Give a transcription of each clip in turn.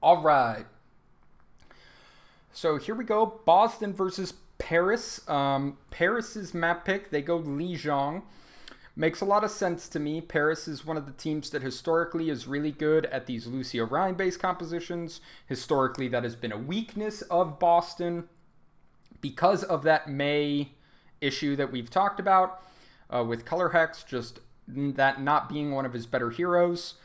All right. So here we go. Boston versus Paris. Paris's map pick, they go Lijiang. Makes a lot of sense to me. Paris is one of the teams that historically is really good at these Lucio Ryan based compositions. Historically, that has been a weakness of Boston because of that May issue that we've talked about with Colourhex, just that not being one of his better heroes.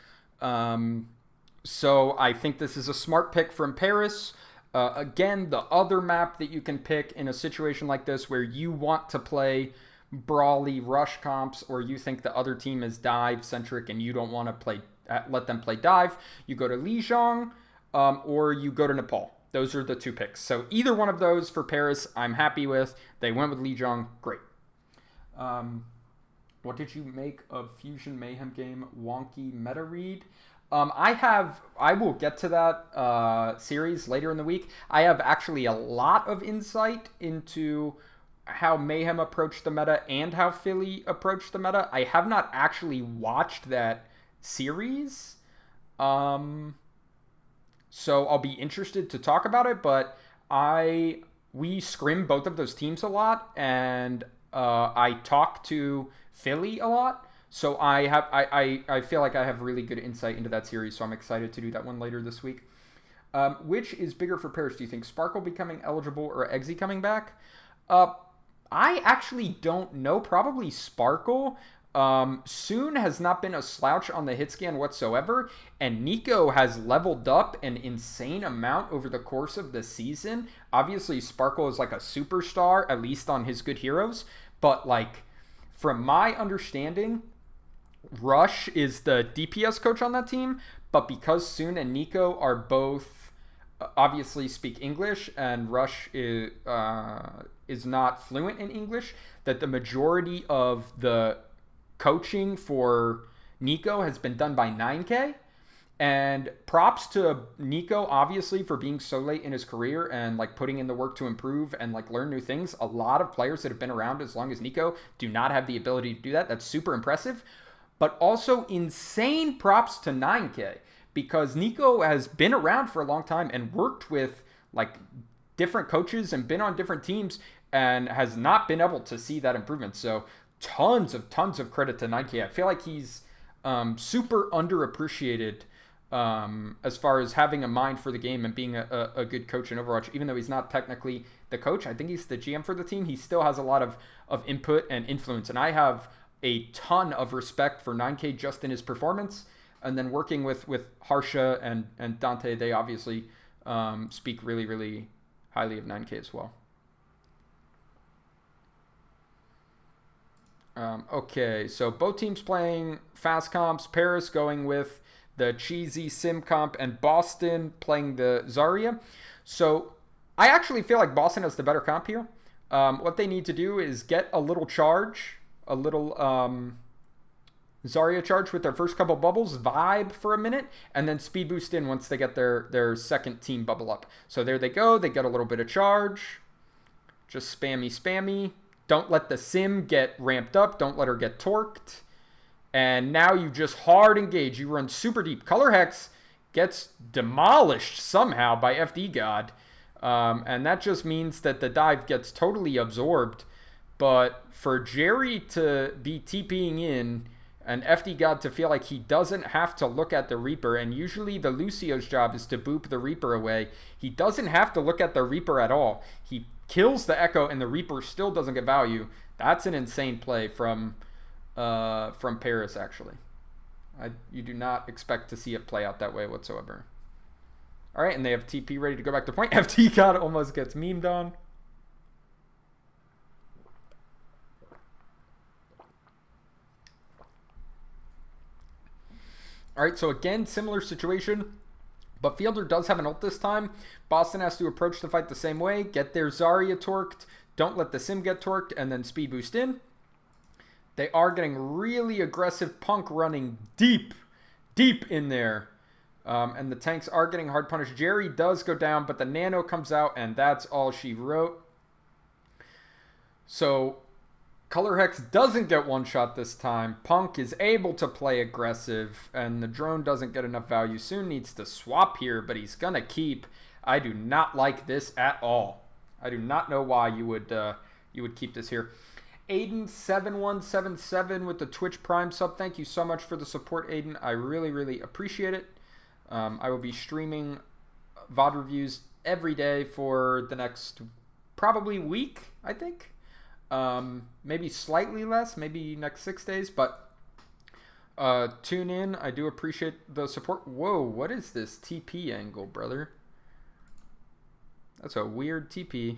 So I think this is a smart pick from Paris. Again, the other map that you can pick in a situation like this where you want to play brawly rush comps, or you think the other team is dive centric and you don't want to play let them play dive, you go to Lijiang, or you go to Nepal. Those are the two picks. So either one of those for Paris, I'm happy with. They went with Lijiang, great. What did you make of Fusion Mayhem game wonky meta read? I will get to that series later in the week. I have actually a lot of insight into how Mayhem approached the meta and how Philly approached the meta. I have not actually watched that series. So I'll be interested to talk about it, but we scrim both of those teams a lot, and I talk to Philly a lot. So I feel like I have really good insight into that series, so I'm excited to do that one later this week. Which is bigger for Paris, do you think? Sparkle becoming eligible or Eggsy coming back? I actually don't know. Probably Sparkle. Soon has not been a slouch on the hit scan whatsoever, and Nico has leveled up an insane amount over the course of the season. Obviously, Sparkle is like a superstar, at least on his good heroes, but like, from my understanding, Rush is the DPS coach on that team, but because Soon and Nico are both obviously speak English, and Rush is not fluent in English, that the majority of the coaching for Nico has been done by 9K. And props to Nico, obviously, for being so late in his career and like putting in the work to improve and like learn new things. A lot of players that have been around as long as Nico do not have the ability to do that. That's super impressive. But also insane props to 9K, because Nico has been around for a long time and worked with like different coaches and been on different teams and has not been able to see that improvement. So tons of credit to 9K. I feel like he's super underappreciated as far as having a mind for the game and being a good coach in Overwatch. Even though he's not technically the coach, I think he's the GM for the team. He still has a lot of input and influence, and I have a ton of respect for 9K just in his performance. And then working with Harsha and Dante, they obviously speak really, really highly of 9K as well. Okay, so both teams playing fast comps. Paris going with the cheesy sim comp, and Boston playing the Zarya. So I actually feel like Boston has the better comp here. What they need to do is get a little charge, a little Zarya charge with their first couple bubbles, vibe for a minute, and then speed boost in once they get their second team bubble up. So there they go. They get a little bit of charge. Just spammy. Don't let the sim get ramped up. Don't let her get torqued. And now you just hard engage. You run super deep. Colourhex gets demolished somehow by FD God. And that just means that the dive gets totally absorbed. But for Jerry to be TPing in and FD God to feel like he doesn't have to look at the Reaper, and usually the Lucio's job is to boop the Reaper away. He doesn't have to look at the Reaper at all. He kills the Echo and the Reaper still doesn't get value. That's an insane play from Paris, actually. You do not expect to see it play out that way whatsoever. All right, and they have TP ready to go back to point. FD God almost gets memed on. All right, so again, similar situation. But Fielder does have an ult this time. Boston has to approach the fight the same way. Get their Zarya torqued. Don't let the sim get torqued. And then speed boost in. They are getting really aggressive. Punk running deep in there. And the tanks are getting hard punished. Jerry does go down, but the nano comes out, and that's all she wrote. So Colourhex doesn't get one shot this time. Punk is able to play aggressive, and the drone doesn't get enough value. Soon needs to swap here, but he's gonna keep. I do not like this at all. I do not know why you would keep this here. Aiden7177 with the Twitch Prime sub. Thank you so much for the support, Aiden. I really, really appreciate it. I will be streaming VOD reviews every day for the next probably week, I think. Maybe slightly less, maybe next 6 days, but tune in. I do appreciate the support. Whoa, what is this TP angle, brother? That's a weird TP.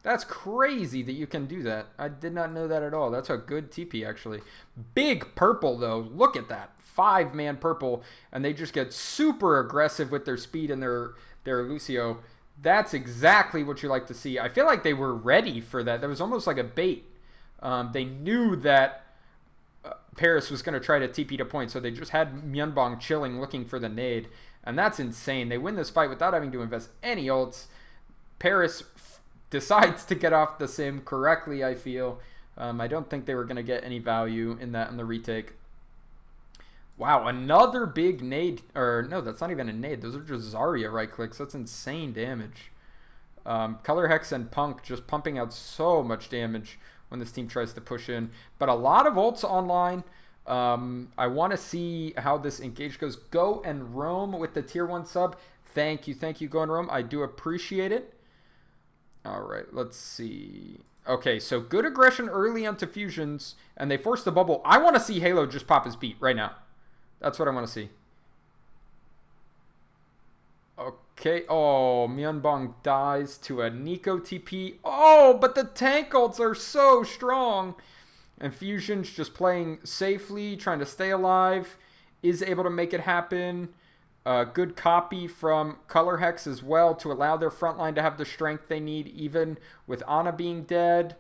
That's crazy that you can do that. I did not know that at all. That's a good TP, actually. Big purple, though. Look at that. 5-man purple, and they just get super aggressive with their speed and their Lucio. That's exactly what you like to see. I feel like they were ready for that. That was almost like a bait. They knew that Paris was going to try to TP to point, so they just had Myunbong chilling, looking for the nade. And that's insane. They win this fight without having to invest any ults. Paris decides to get off the sim correctly, I feel. I don't think they were going to get any value in that in the retake. Wow, another big nade. Or, no, that's not even a nade. Those are just Zarya right clicks. That's insane damage. Colourhex and Punk just pumping out so much damage when this team tries to push in. But a lot of ults online. I want to see how this engage goes. Go and Roam with the tier 1 sub. Thank you, Go and Roam. I do appreciate it. All right, let's see. Okay, so good aggression early onto fusions, and they force the bubble. I want to see Halo just pop his beat right now. That's what I want to see. Okay. Oh, Myunbong dies to a Nico TP. Oh, but the tank ults are so strong. And Fusion's just playing safely, trying to stay alive. Is able to make it happen. Good copy from Colourhex as well to allow their front line to have the strength they need, even with Ana being dead.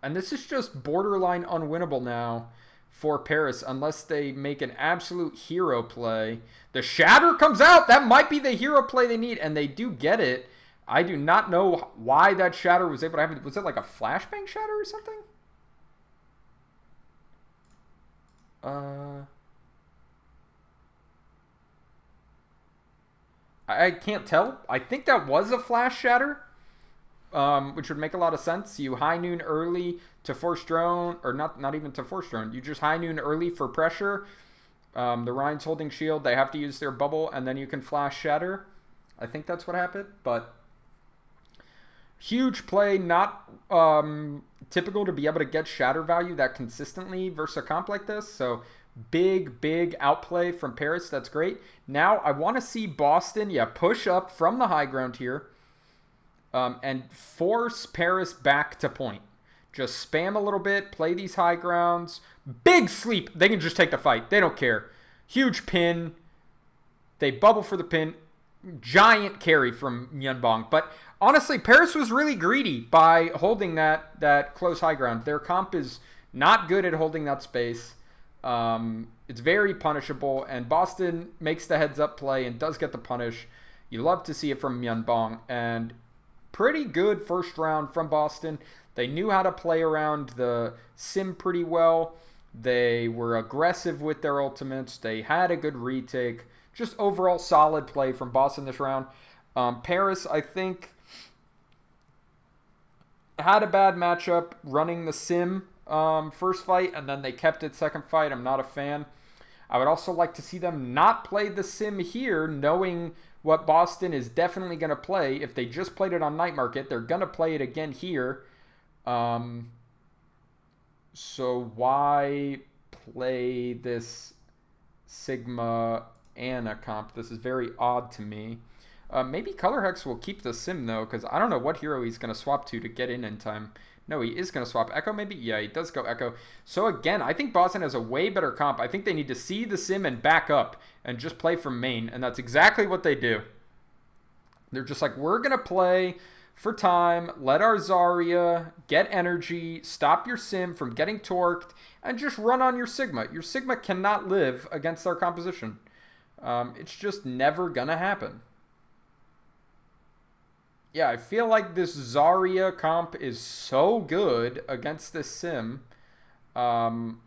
And this is just borderline unwinnable now for Paris unless they make an absolute hero play. The Shatter comes out. That might be the hero play they need, and they do get it. I do not know why that Shatter was able to happen. Was it like a flashbang Shatter or something? I can't tell. I think that was a flash Shatter, which would make a lot of sense. You high noon early to force drone, or not even to force drone. You just high noon early for pressure. The Rhine's holding shield. They have to use their bubble, and then you can flash Shatter. I think that's what happened, but huge play. Not typical to be able to get Shatter value that consistently versus a comp like this. So big outplay from Paris. That's great. Now I want to see Boston, push up from the high ground here and force Paris back to point. Just spam a little bit, play these high grounds. Big sleep. They can just take the fight. They don't care. Huge pin. They bubble for the pin. Giant carry from Myunbong. But honestly, Paris was really greedy by holding that close high ground. Their comp is not good at holding that space. It's very punishable, and Boston makes the heads-up play and does get the punish. You love to see it from Myunbong, and pretty good first round from Boston. They knew how to play around the sim pretty well. They were aggressive with their ultimates. They had a good retake. Just overall solid play from Boston this round. Paris, I think, had a bad matchup running the sim first fight, and then they kept it second fight. I'm not a fan. I would also like to see them not play the sim here, knowing what Boston is definitely going to play. If they just played it on Night Market, they're going to play it again here. So why play this Sigma Ana comp? This is very odd to me. Maybe Colourhex will keep the sim, though, because I don't know what hero he's going to swap to get in time. No, he is going to swap Echo, maybe? Yeah, he does go Echo. So, again, I think Boston has a way better comp. I think they need to see the sim and back up and just play from main, and that's exactly what they do. They're just like, we're going to play for time, let our Zarya get energy, stop your sim from getting torqued, and just run on your Sigma. Your Sigma cannot live against our composition. It's just never going to happen. Yeah, I feel like this Zarya comp is so good against this sim. Um,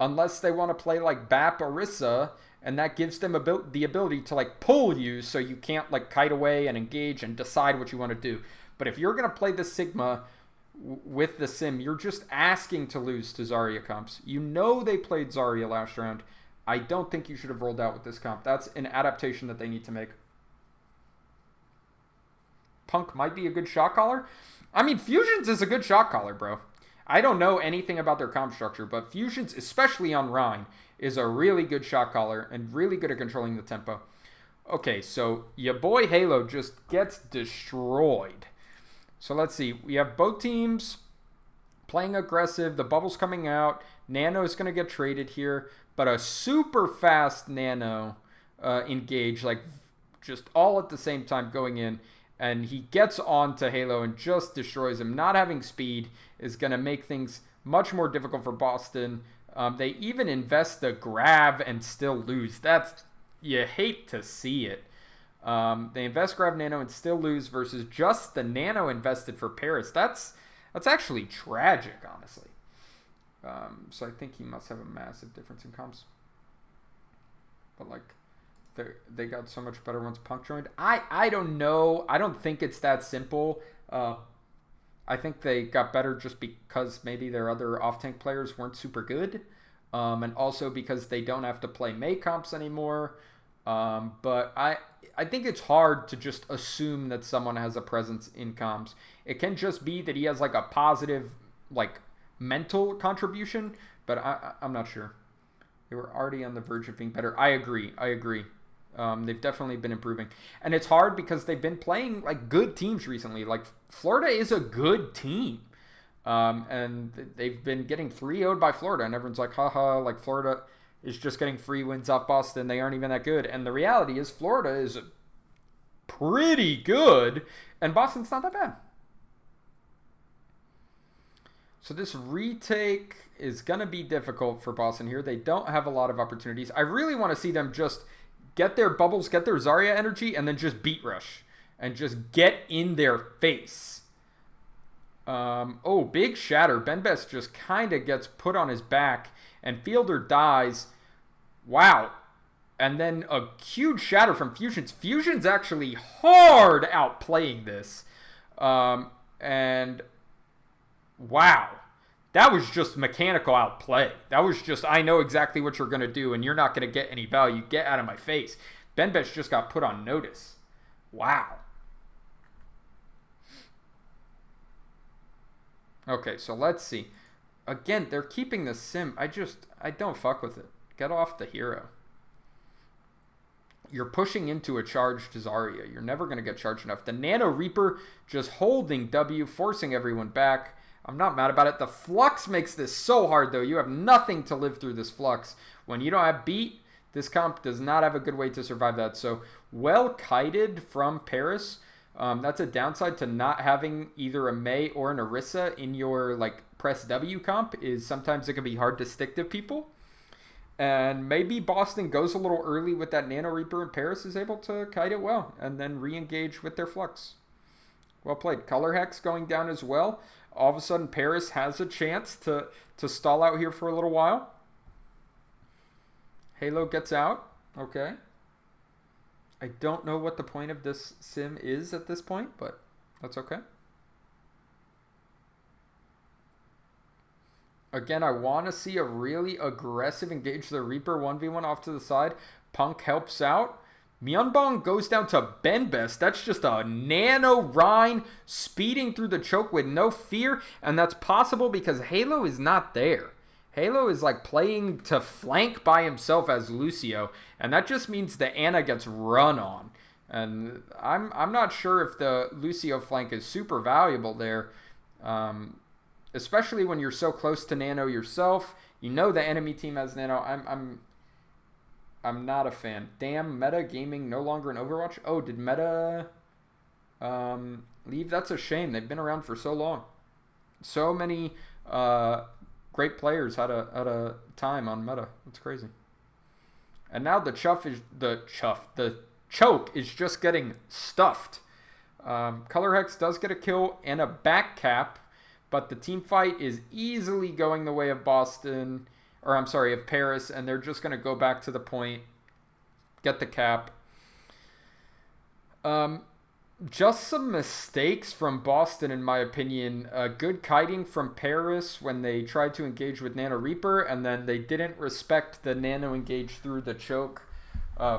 unless they want to play like Bap Orisa, and that gives them the ability to like pull you so you can't like kite away and engage and decide what you want to do. But if you're going to play the Sigma with the sim, you're just asking to lose to Zarya comps. You know they played Zarya last round. I don't think you should have rolled out with this comp. That's an adaptation that they need to make. Punk might be a good shot caller. I mean, Fusions is a good shot caller, bro. I don't know anything about their comp structure, but Fusions, especially on Rhine, is a really good shot caller and really good at controlling the tempo. Okay, so your boy Halo just gets destroyed. So let's see. We have both teams playing aggressive. The bubble's coming out. Nano is going to get traded here, but a super fast Nano engage, like just all at the same time going in. And he gets on to Halo and just destroys him. Not having speed is going to make things much more difficult for Boston. They even invest the grab and still lose. You hate to see it. They invest grab Nano and still lose versus just the Nano invested for Paris. That's actually tragic, honestly. So I think he must have a massive difference in comps. But like, they got so much better once Punk joined. I don't know. I don't think it's that simple. I think they got better just because maybe their other off-tank players weren't super good. And also because they don't have to play May comps anymore. But I think it's hard to just assume that someone has a presence in comps. It can just be that he has like a positive like mental contribution, but I'm not sure. They were already on the verge of being better. I agree. They've definitely been improving. And it's hard because they've been playing like good teams recently. Like Florida is a good team. And they've been getting 3-0'd by Florida. And everyone's like, haha, like Florida is just getting free wins off Boston. They aren't even that good. And the reality is Florida is pretty good. And Boston's not that bad. So this retake is going to be difficult for Boston here. They don't have a lot of opportunities. I really want to see them just get their bubbles, get their Zarya energy, and then just beat rush. And just get in their face. Big shatter. Benbest just kind of gets put on his back. And Fielder dies. Wow. And then a huge shatter from Fusions. Fusion's actually hard outplaying this. And wow. That was just mechanical outplay. That was just, I know exactly what you're going to do, and you're not going to get any value. Get out of my face. Benbest just got put on notice. Wow. Okay, so let's see. Again, they're keeping the sim. I don't fuck with it. Get off the hero. You're pushing into a charged Zarya. You're never going to get charged enough. The Nano Reaper just holding W, forcing everyone back. I'm not mad about it. The Flux makes this so hard, though. You have nothing to live through this Flux. When you don't have beat, this comp does not have a good way to survive that. So, well kited from Paris. That's a downside to not having either a May or an Orisa in your like press W comp is sometimes it can be hard to stick to people. And maybe Boston goes a little early with that Nano Reaper and Paris is able to kite it well and then re-engage with their Flux. Well played. Colourhex going down as well. All of a sudden Paris has a chance to stall out here for a little while. Halo gets out. Okay. I don't know what the point of this sim is at this point, but that's okay. Again, I want to see a really aggressive engage the Reaper 1v1 off to the side. Punk helps out. Myunbong goes down to Benbest. That's just a nano Rhine speeding through the choke with no fear. And that's possible because Halo is not there. Halo is like playing to flank by himself as Lucio. And that just means the Ana gets run on. And I'm not sure if the Lucio flank is super valuable there. Especially when you're so close to Nano yourself. You know the enemy team has Nano. I'm not a fan. Damn, Meta Gaming no longer in Overwatch. Oh, did Meta leave? That's a shame. They've been around for so long. So many great players had a time on Meta. That's crazy. And now the choke is just getting stuffed Colourhex does get a kill and a back cap, but the team fight is easily going the way of Boston, or I'm sorry, of Paris, and they're just going to go back to the point, get the cap. Just some mistakes from Boston, in my opinion. Good kiting from Paris when they tried to engage with Nano Reaper, and then they didn't respect the Nano engage through the choke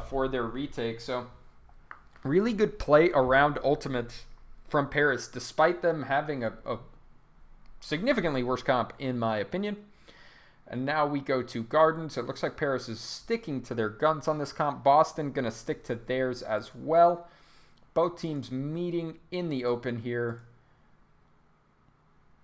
for their retake. So really good play around ultimate from Paris, despite them having a significantly worse comp, in my opinion. And now we go to Garden. So it looks like Paris is sticking to their guns on this comp. Boston going to stick to theirs as well. Both teams meeting in the open here.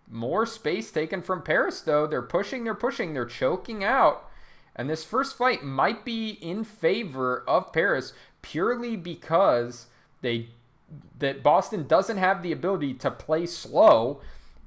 More space taken from Paris, though. They're pushing, they're choking out. And this first fight might be in favor of Paris purely because that Boston doesn't have the ability to play slow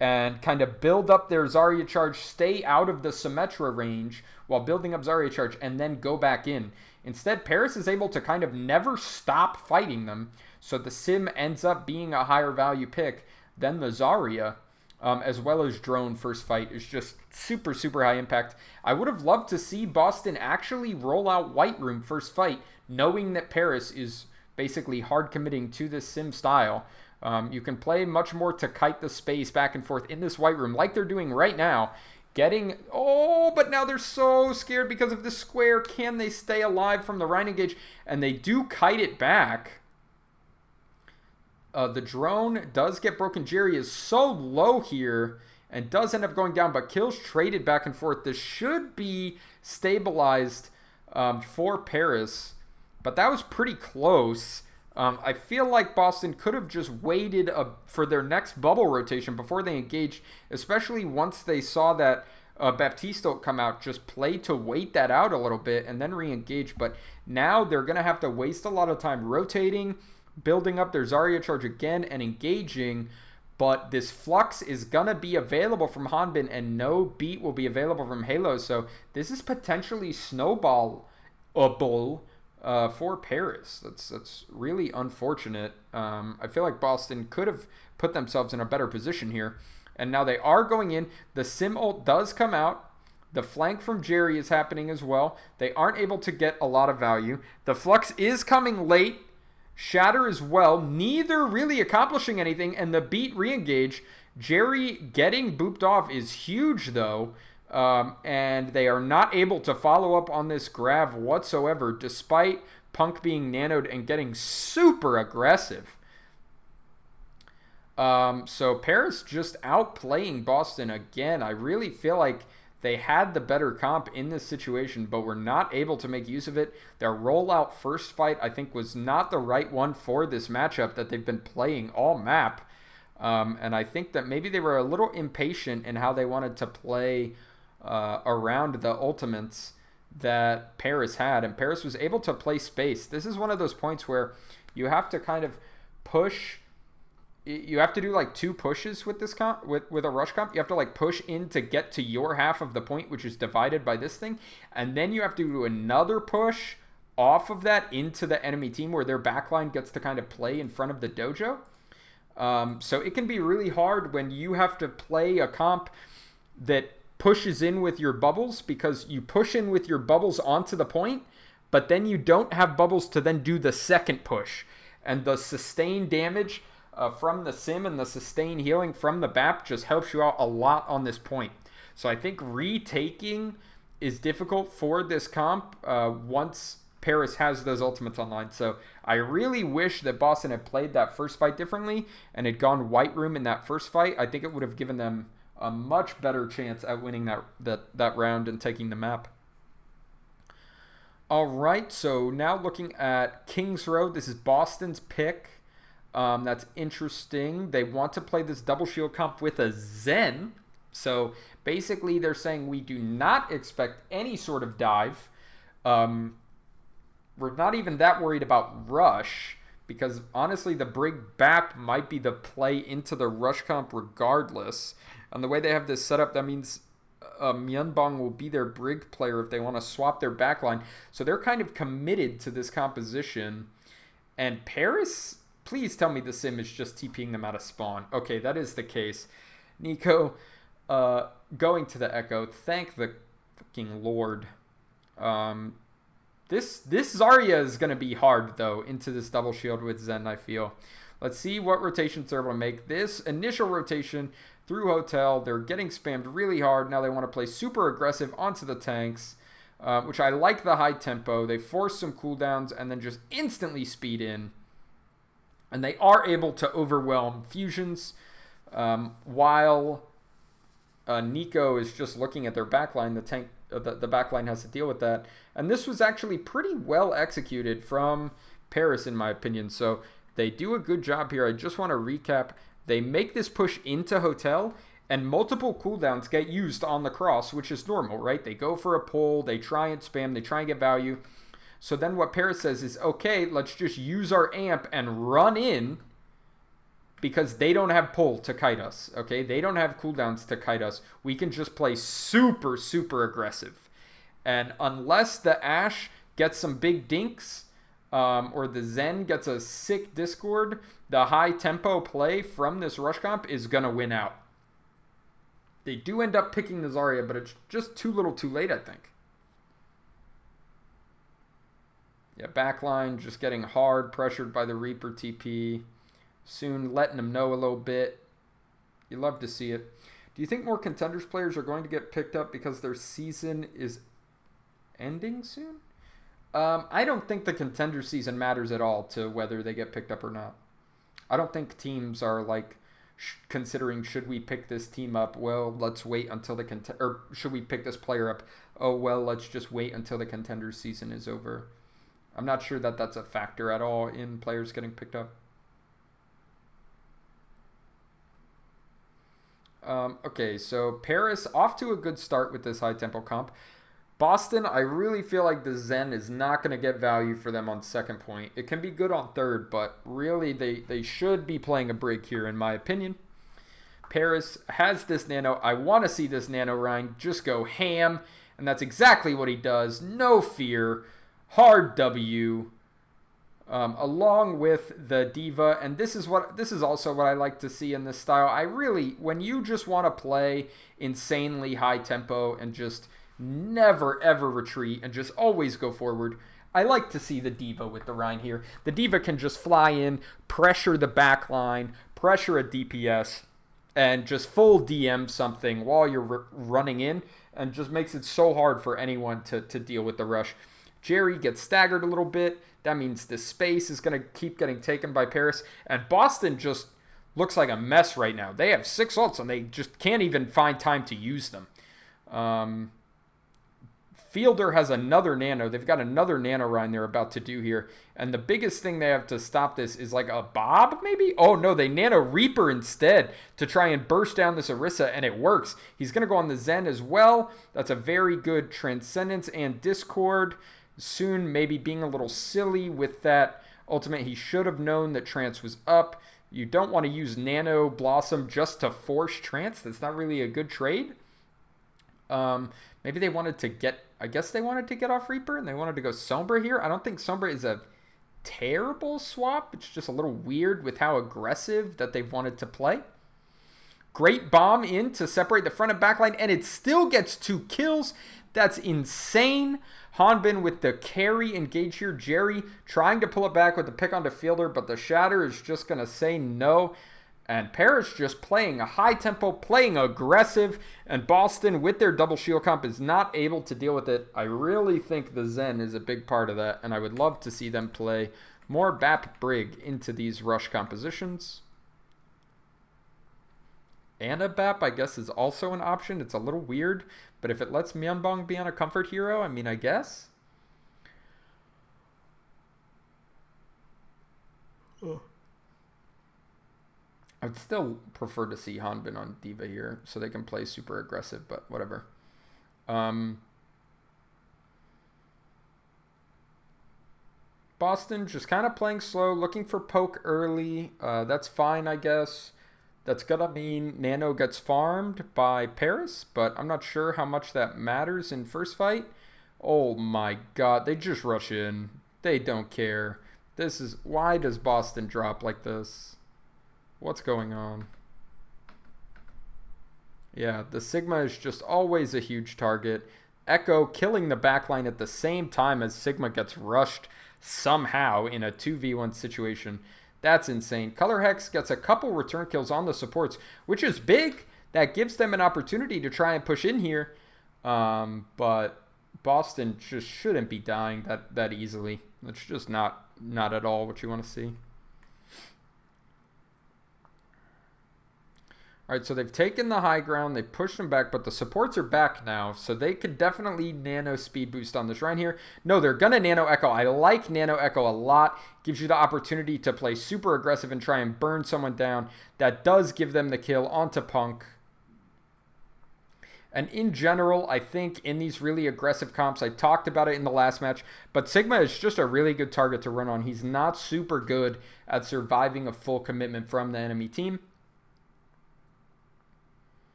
and kind of build up their Zarya charge, stay out of the Symmetra range while building up Zarya charge, and then go back in. Instead, Paris is able to kind of never stop fighting them, so the Sim ends up being a higher value pick than the Zarya, as well as Drone first fight is just super, super high impact. I would have loved to see Boston actually roll out White Room first fight, knowing that Paris is basically hard committing to this Sim style. You can play much more to kite the space back and forth in this White Room like they're doing right now. But now they're so scared because of the square. Can they stay alive from the Rhine engage? And they do kite it back. The drone does get broken. Jerry is so low here and does end up going down, but kills traded back and forth. This should be stabilized for Paris, but that was pretty close. I feel like Boston could have just waited for their next bubble rotation before they engaged, especially once they saw that Baptiste come out. Just play to wait that out a little bit and then re-engage. But now they're going to have to waste a lot of time rotating, building up their Zarya charge again, and engaging. But this Flux is going to be available from Hanbin, and no beat will be available from Halo. So this is potentially snowballable for Paris. That's really unfortunate. I feel like Boston could have put themselves in a better position here. And now they are going in. The Sim ult does come out. The flank from Jerry is happening as well. They aren't able to get a lot of value. The Flux is coming late. Shatter as well. Neither really accomplishing anything. And the beat re-engage. Jerry getting booped off is huge, though. And they are not able to follow up on this grab whatsoever, despite Punk being nanoed and getting super aggressive. So Paris just outplaying Boston again. I really feel like they had the better comp in this situation, but were not able to make use of it. Their rollout first fight, I think, was not the right one for this matchup that they've been playing all map. And I think that maybe they were a little impatient in how they wanted to play around the ultimates that Paris had, and Paris was able to play space. This is one of those points where you have to kind of push. You have to do like two pushes with this comp, with a rush comp. You have to like push in to get to your half of the point, which is divided by this thing, and then you have to do another push off of that into the enemy team where their backline gets to kind of play in front of the dojo. So it can be really hard when you have to play a comp that pushes in with your bubbles, because you push in with your bubbles onto the point, but then you don't have bubbles to then do the second push. And the sustained damage from the Sim and the sustained healing from the BAP just helps you out a lot on this point. So I think retaking is difficult for this comp once Paris has those ultimates online. So I really wish that Boston had played that first fight differently and had gone White Room in that first fight. I think it would have given them a much better chance at winning that round and taking the map. All right, so now looking at Kings Road. This is Boston's pick. That's interesting. They want to play this double shield comp with a Zen. So basically they're saying we do not expect any sort of dive. We're not even that worried about rush, because honestly the Brig BAP might be the play into the rush comp regardless. And the way they have this set up, that means Myunbong will be their Brig player if they want to swap their backline. So they're kind of committed to this composition. And Paris Please tell me the sim is just TPing them out of spawn. Okay, that is the case. Nico going to the Echo. Thank the fucking Lord. This Zarya is going to be hard, though, into this double shield with Zen, I feel. Let's see what rotations they're able to make. This initial rotation through Hotel, they're getting spammed really hard. Now they want to play super aggressive onto the tanks, which I like the high tempo. They force some cooldowns and then just instantly speed in. And they are able to overwhelm fusions while Nico is just looking at their backline. The backline has to deal with that. And this was actually pretty well executed from Paris, in my opinion. So they do a good job here. I just want to recap. They make this push into Hotel, and multiple cooldowns get used on the cross, which is normal, right? They go for a pull, they try and spam, they try and get value. So then what Paris says is, okay, let's just use our amp and run in, because they don't have pull to kite us, okay? They don't have cooldowns to kite us. We can just play super, super aggressive. And unless the Ashe gets some big dinks, or the Zen gets a sick Discord, the high tempo play from this rush comp is going to win out. They do end up picking the Zarya, but it's just too little too late, I think. Yeah, backline just getting hard pressured by the Reaper TP. Soon letting them know a little bit. You love to see it. Do you think more Contenders players are going to get picked up because their season is ending soon? I don't think the Contender season matters at all to whether they get picked up or not. I don't think teams are like considering, should we pick this team up? Well, let's wait until the or should we pick this player up? Oh, well, let's just wait until the Contender season is over. I'm not sure that that's a factor at all in players getting picked up. Okay, so Paris off to a good start with this high tempo comp. Boston, I really feel like the Zen is not going to get value for them on second point. It can be good on third, but really they should be playing a break here, in my opinion. Paris has this nano. I want to see this nano Rhine just go ham, and that's exactly what he does. No fear. Hard W. Along with the diva, and this is also what I like to see in this style. When you just want to play insanely high tempo and just never ever retreat and just always go forward, I like to see the diva with the Rhine here. The diva can just fly in, pressure the back line, pressure a DPS, and just full DM something while you're running in, and just makes it so hard for anyone to deal with the rush. Jerry gets staggered a little bit. That means the space is going to keep getting taken by Paris. And Boston just looks like a mess right now. They have 6 ults, and they just can't even find time to use them. Fielder has another nano. They've got another nano Rhine they're about to do here. And the biggest thing they have to stop this is like a Bob, maybe? Oh, no, they nano Reaper instead to try and burst down this Orisa, and it works. He's going to go on the Zen as well. That's a very good Transcendence and Discord. Soon maybe being a little silly with that ultimate. He should have known that Trance was up. You don't want to use Nano Blossom just to force Trance. That's not really a good trade. Maybe they wanted to get... I guess they wanted to get off Reaper and they wanted to go Sombra here. I don't think Sombra is a terrible swap. It's just a little weird with how aggressive that they've wanted to play. Great bomb in to separate the front and back line, and it still gets 2 kills. That's insane. Hanbin with the carry engage here. Jerry trying to pull it back with the pick onto Fielder, but the Shatter is just going to say no. And Paris just playing a high tempo, playing aggressive, and Boston with their double shield comp is not able to deal with it. I really think the Zen is a big part of that, and I would love to see them play more BAP Brig into these rush compositions. Anna BAP, I guess, is also an option. It's a little weird, but if it lets Myunbong be on a comfort hero, I mean, I guess. I'd still prefer to see Hanbin on Diva here so they can play super aggressive, but whatever. Boston just kind of playing slow, looking for poke early. That's fine, I guess. That's going to mean Nano gets farmed by Paris, but I'm not sure how much that matters in first fight. Oh my god, they just rush in. They don't care. This is... Why does Boston drop like this? What's going on? Yeah, the Sigma is just always a huge target. Echo killing the backline at the same time as Sigma gets rushed somehow in a 2v1 situation. That's insane. Colourhex gets a couple return kills on the supports, which is big. That gives them an opportunity to try and push in here. But Boston just shouldn't be dying that easily. That's just not at all what you want to see. All right, so they've taken the high ground. They pushed them back, but the supports are back now, so they could definitely nano speed boost on this Rhine here. No, they're going to nano echo. I like nano echo a lot. Gives you the opportunity to play super aggressive and try and burn someone down. That does give them the kill onto Punk. And in general, I think in these really aggressive comps, I talked about it in the last match, but Sigma is just a really good target to run on. He's not super good at surviving a full commitment from the enemy team.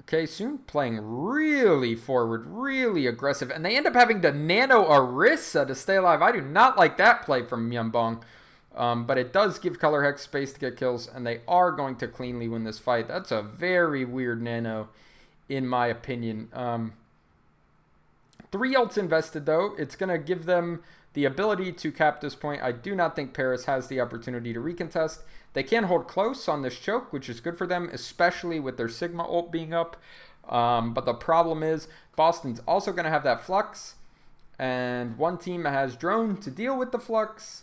Okay, Soon playing really forward, really aggressive, and they end up having to nano Orisa to stay alive. I do not like that play from Myunbong. But it does give Colourhex space to get kills, and they are going to cleanly win this fight. That's a very weird nano, in my opinion. 3 ults invested, though. It's going to give them the ability to cap this point. I do not think Paris has the opportunity to recontest. They can hold close on this choke, which is good for them, especially with their Sigma ult being up. But the problem is Boston's also going to have that flux, and one team has drone to deal with the flux,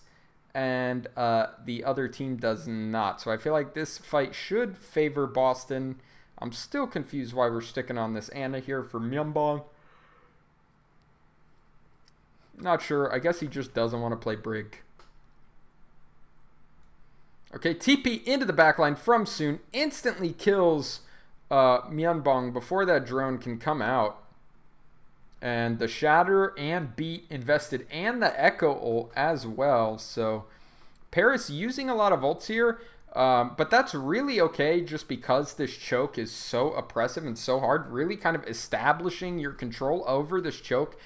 and the other team does not. So I feel like this fight should favor Boston. I'm still confused why we're sticking on this Anna here for Myunbong. Not sure. I guess he just doesn't want to play Brig. Okay, TP into the backline from Soon. Instantly kills Myunbong before that drone can come out. And the Shatter and Beat invested, and the Echo ult as well. So Paris using a lot of ults here, but that's really okay just because this choke is so oppressive and so hard. Really kind of establishing your control over this choke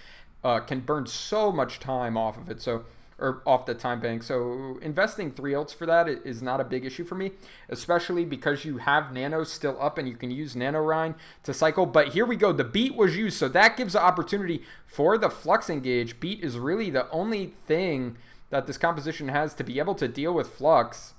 can burn so much time off of it. So, or off the time bank. So investing 3 ults for that is not a big issue for me, especially because you have nanos still up and you can use nano Rhine to cycle. But here we go. The Beat was used, so that gives the opportunity for the flux engage. Beat is really the only thing that this composition has to be able to deal with flux.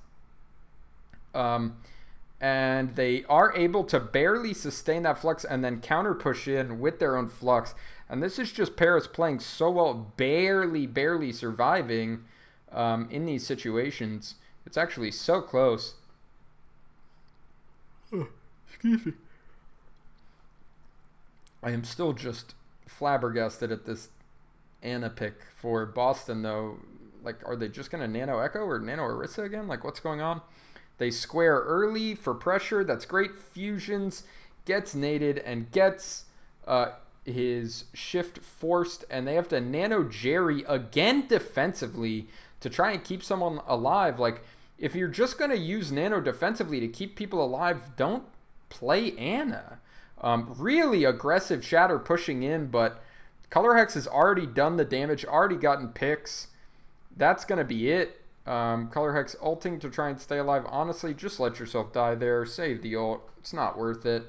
And they are able to barely sustain that flux and then counter push in with their own flux. And this is just Paris playing so well, barely surviving in these situations. It's actually so close. Oh, excuse me. I am still just flabbergasted at this Anna pick for Boston, though. Like, are they just going to nano Echo or nano Orisa again? Like, what's going on? They square early for pressure. That's great. Fusions, gets naded, and gets his shift forced. And they have to nano Jerry again defensively to try and keep someone alive. Like, if you're just going to use nano defensively to keep people alive, don't play Anna. Really aggressive Shatter pushing in, but Colourhex has already done the damage, already gotten picks. That's going to be it. Colourhex ulting to try and stay alive. Honestly, just let yourself die there. Save the ult. It's not worth it.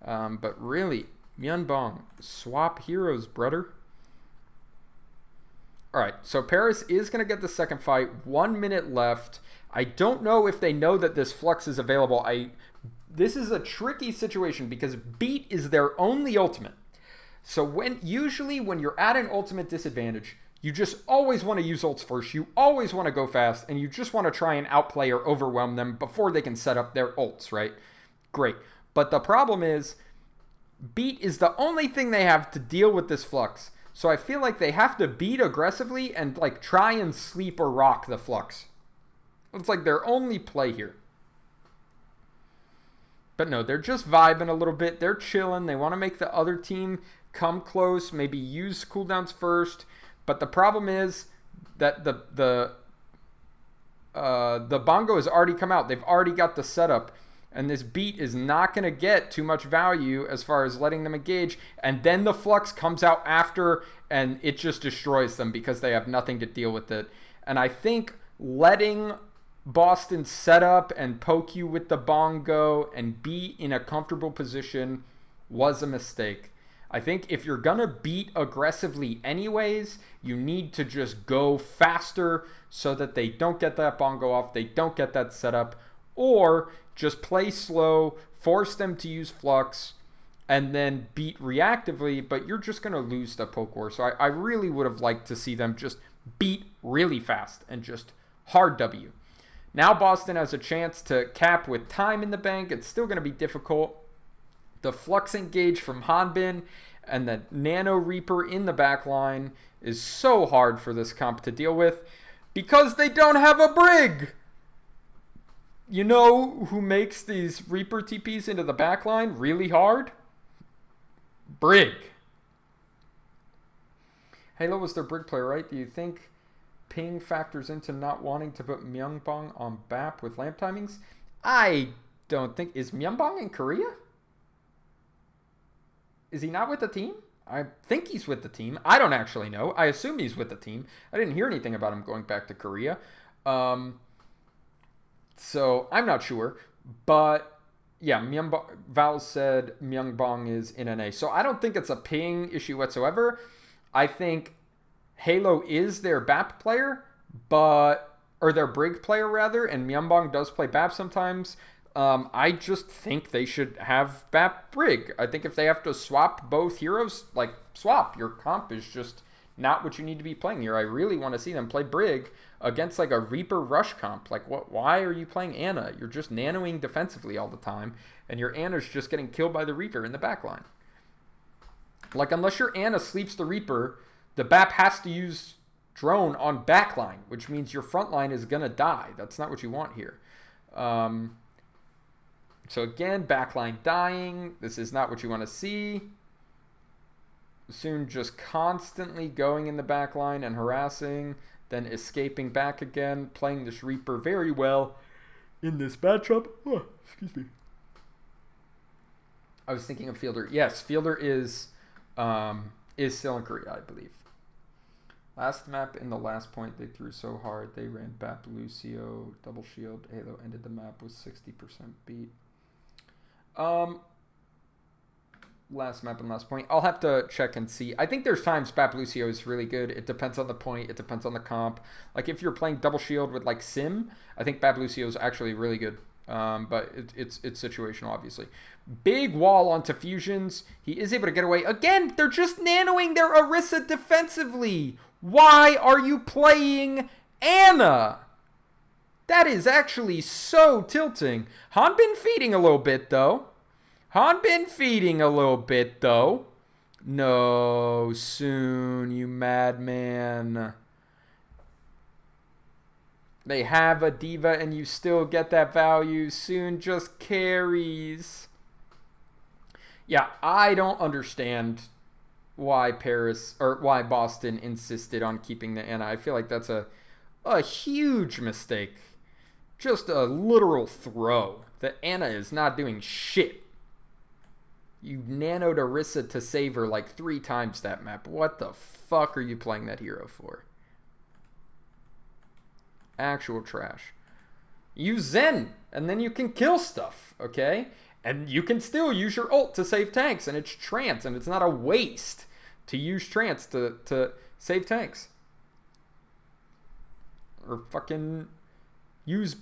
But really, Myunbong, swap heroes, brother. Alright, so Paris is going to get the second fight. 1 minute left. I don't know if they know that this flux is available. This is a tricky situation because Beat is their only ultimate. So usually when you're at an ultimate disadvantage, you just always want to use ults first. You always want to go fast, and you just want to try and outplay or overwhelm them before they can set up their ults, right? Great. But the problem is, Beat is the only thing they have to deal with this flux. So I feel like they have to beat aggressively and like try and sleep or rock the flux. It's like their only play here. But no, they're just vibing a little bit. They're chilling. They want to make the other team come close, maybe use cooldowns first. But the problem is that the bongo has already come out. They've already got the setup. And this beat is not going to get too much value as far as letting them engage. And then the flux comes out after, and it just destroys them because they have nothing to deal with it. And I think letting Boston set up and poke you with the bongo and be in a comfortable position was a mistake. I think if you're going to beat aggressively anyways, you need to just go faster so that they don't get that bongo off, they don't get that setup, or just play slow, force them to use flux, and then beat reactively, but you're just going to lose the poke war. So I really would have liked to see them just beat really fast and just hard W. Now Boston has a chance to cap with time in the bank. It's still going to be difficult. The flux engage from Hanbin and the Nano Reaper in the back line is so hard for this comp to deal with because they don't have a Brig. You know who makes these Reaper TPs into the back line really hard? Brig. Halo was their Brig player, right? Do you think ping factors into not wanting to put Myunbong on BAP with lamp timings? I don't think... Is Myunbong in Korea? Is he not with the team? I think he's with the team. I don't actually know. I assume he's with the team. I didn't hear anything about him going back to Korea. So I'm not sure. But yeah, Val said Myunbong is in NA. So I don't think it's a ping issue whatsoever. I think Halo is their BAP player, or their Brig player rather, and Myunbong does play BAP sometimes. I just think they should have BAP Brig. I think if they have to swap both heroes, like swap, your comp is just not what you need to be playing here. I really want to see them play Brig against like a Reaper Rush comp. Like, why are you playing Ana? You're just nanoing defensively all the time, and your Ana's just getting killed by the Reaper in the backline. Like, unless your Ana sleeps the Reaper, the BAP has to use drone on backline, which means your front line is going to die. That's not what you want here. So again, backline dying. This is not what you want to see. Soon just constantly going in the backline and harassing, then escaping back again, playing this Reaper very well in this matchup. Oh, excuse me. I was thinking of Fielder. Yes, Fielder is still in Korea, I believe. Last map in the last point, they threw so hard. They ran BAP Lucio, double shield. Halo ended the map with 60% beat. Last map and last point. I'll have to check and see. I think there's times BAP Lucio is really good. It depends on the point. It depends on the comp. Like if you're playing double shield with like Sim, I think BAP Lucio is actually really good. But it's situational, obviously. Big wall onto fusions. He is able to get away. Again, they're just nanoing their Orisa defensively. Why are you playing Ana? That is actually so tilting. Hanbin feeding a little bit, though. No, soon, you madman. They have a diva and you still get that value. Soon just carries. Yeah, I don't understand why Boston insisted on keeping the Ana. I feel like that's a huge mistake. Just a literal throw. The Ana is not doing shit. You nanoed Orisa to save her like 3 times that map. What the fuck are you playing that hero for? Actual trash. Use Zen, and then you can kill stuff, okay? And you can still use your ult to save tanks, and it's trance, and it's not a waste to use trance to save tanks. Or fucking use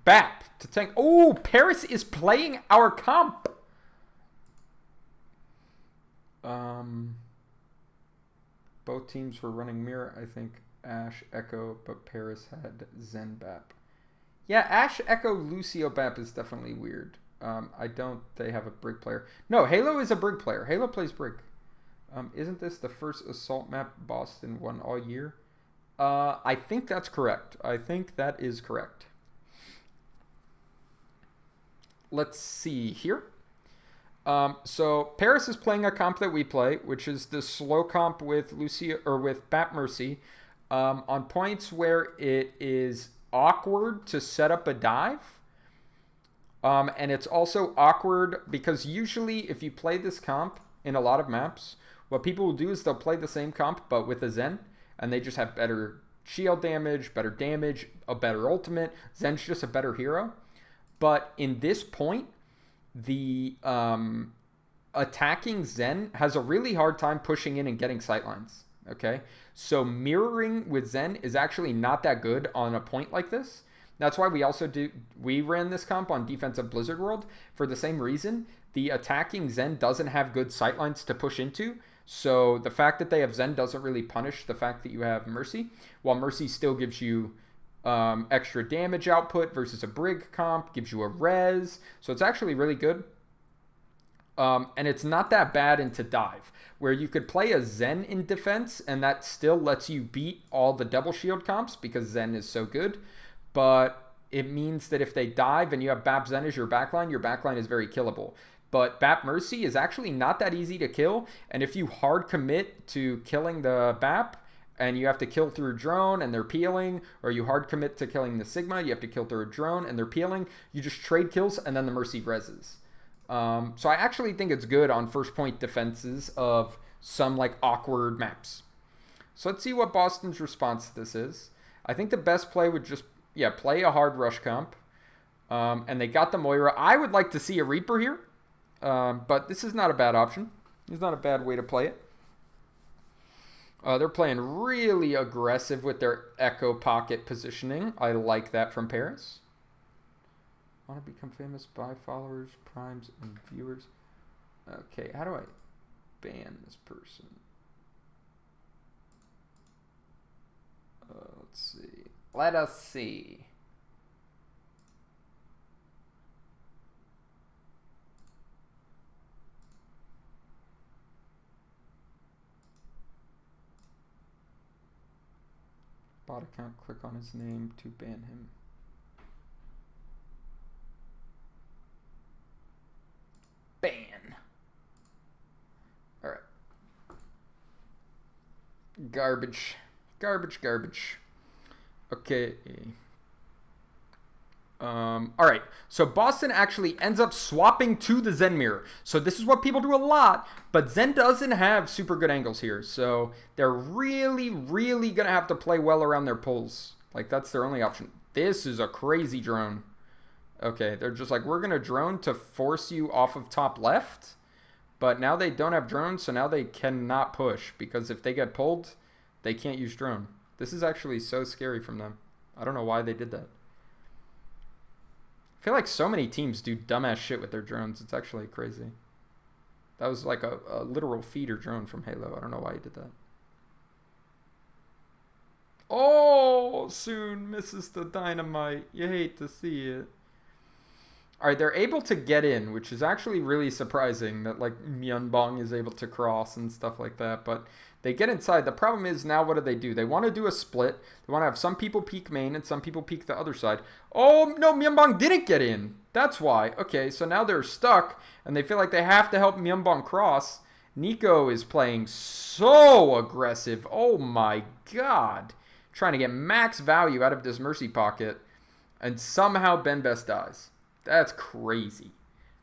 BAP to tank. Oh, Paris is playing our comp. Both teams were running mirror, I think. Ashe, Echo, but Paris had Zen BAP. Yeah, Ashe, Echo, Lucio BAP is definitely weird. They have a Brig player. No, Halo is a Brig player. Halo plays Brig. Isn't this the first assault map Boston won all year? I think that's correct. I think that is correct. Let's see here. So Paris is playing a comp that we play, which is the slow comp with Lucio or with BAP Mercy. On points where it is awkward to set up a dive, And it's also awkward because usually if you play this comp in a lot of maps, what people will do is they'll play the same comp but with a Zen, and they just have better shield damage, a better ultimate. Zen's just a better hero. But in this point, the attacking Zen has a really hard time pushing in and getting sightlines. Okay, so mirroring with Zen is actually not that good on a point like this. That's why we ran this comp on defensive Blizzard World for the same reason. The attacking Zen doesn't have good sightlines to push into, so the fact that they have Zen doesn't really punish the fact that you have Mercy, while Mercy still gives you extra damage output versus a Brig comp, gives you a res, so it's actually really good. And it's not that bad into dive, where you could play a Zen in defense, and that still lets you beat all the double shield comps because Zen is so good. But it means that if they dive and you have Bap Zen as your backline is very killable. But Bap Mercy is actually not that easy to kill, and if you hard commit to killing the Bap, and you have to kill through a drone and they're peeling, or you hard commit to killing the Sigma, you have to kill through a drone and they're peeling, you just trade kills and then the Mercy reses. So I actually think it's good on first point defenses of some like awkward maps. So let's see what Boston's response to this is. I think the best play would just, play a hard rush comp. And they got the Moira. I would like to see a Reaper here. But this is not a bad option. It's not a bad way to play it. They're playing really aggressive with their Echo Pocket positioning. I like that from Paris. Want to become famous by followers, primes, and viewers. Okay, how do I ban this person? Let's see. Let us see. Bot account, click on his name to ban him. Ban. Alright. Garbage. Okay. Alright. So Boston actually ends up swapping to the Zen mirror. So this is what people do a lot, but Zen doesn't have super good angles here. So they're really, really going to have to play well around their pulls. Like, that's their only option. This is a crazy drone. Okay, they're just like, we're going to drone to force you off of top left. But now they don't have drones, so now they cannot push. Because if they get pulled, they can't use drone. This is actually so scary from them. I don't know why they did that. I feel like so many teams do dumbass shit with their drones. It's actually crazy. That was like a literal feeder drone from Halo. I don't know why he did that. Oh, Soon misses the dynamite. You hate to see it. Alright, they're able to get in, which is actually really surprising that, like, Myunbong is able to cross and stuff like that. But they get inside. The problem is now what do? They want to do a split. They want to have some people peek main and some people peek the other side. Oh, no, Myunbong didn't get in. That's why. Okay, so now they're stuck, and they feel like they have to help Myunbong cross. Nico is playing so aggressive. Oh, my God. Trying to get max value out of this Mercy pocket, and somehow Ben Best dies. That's crazy.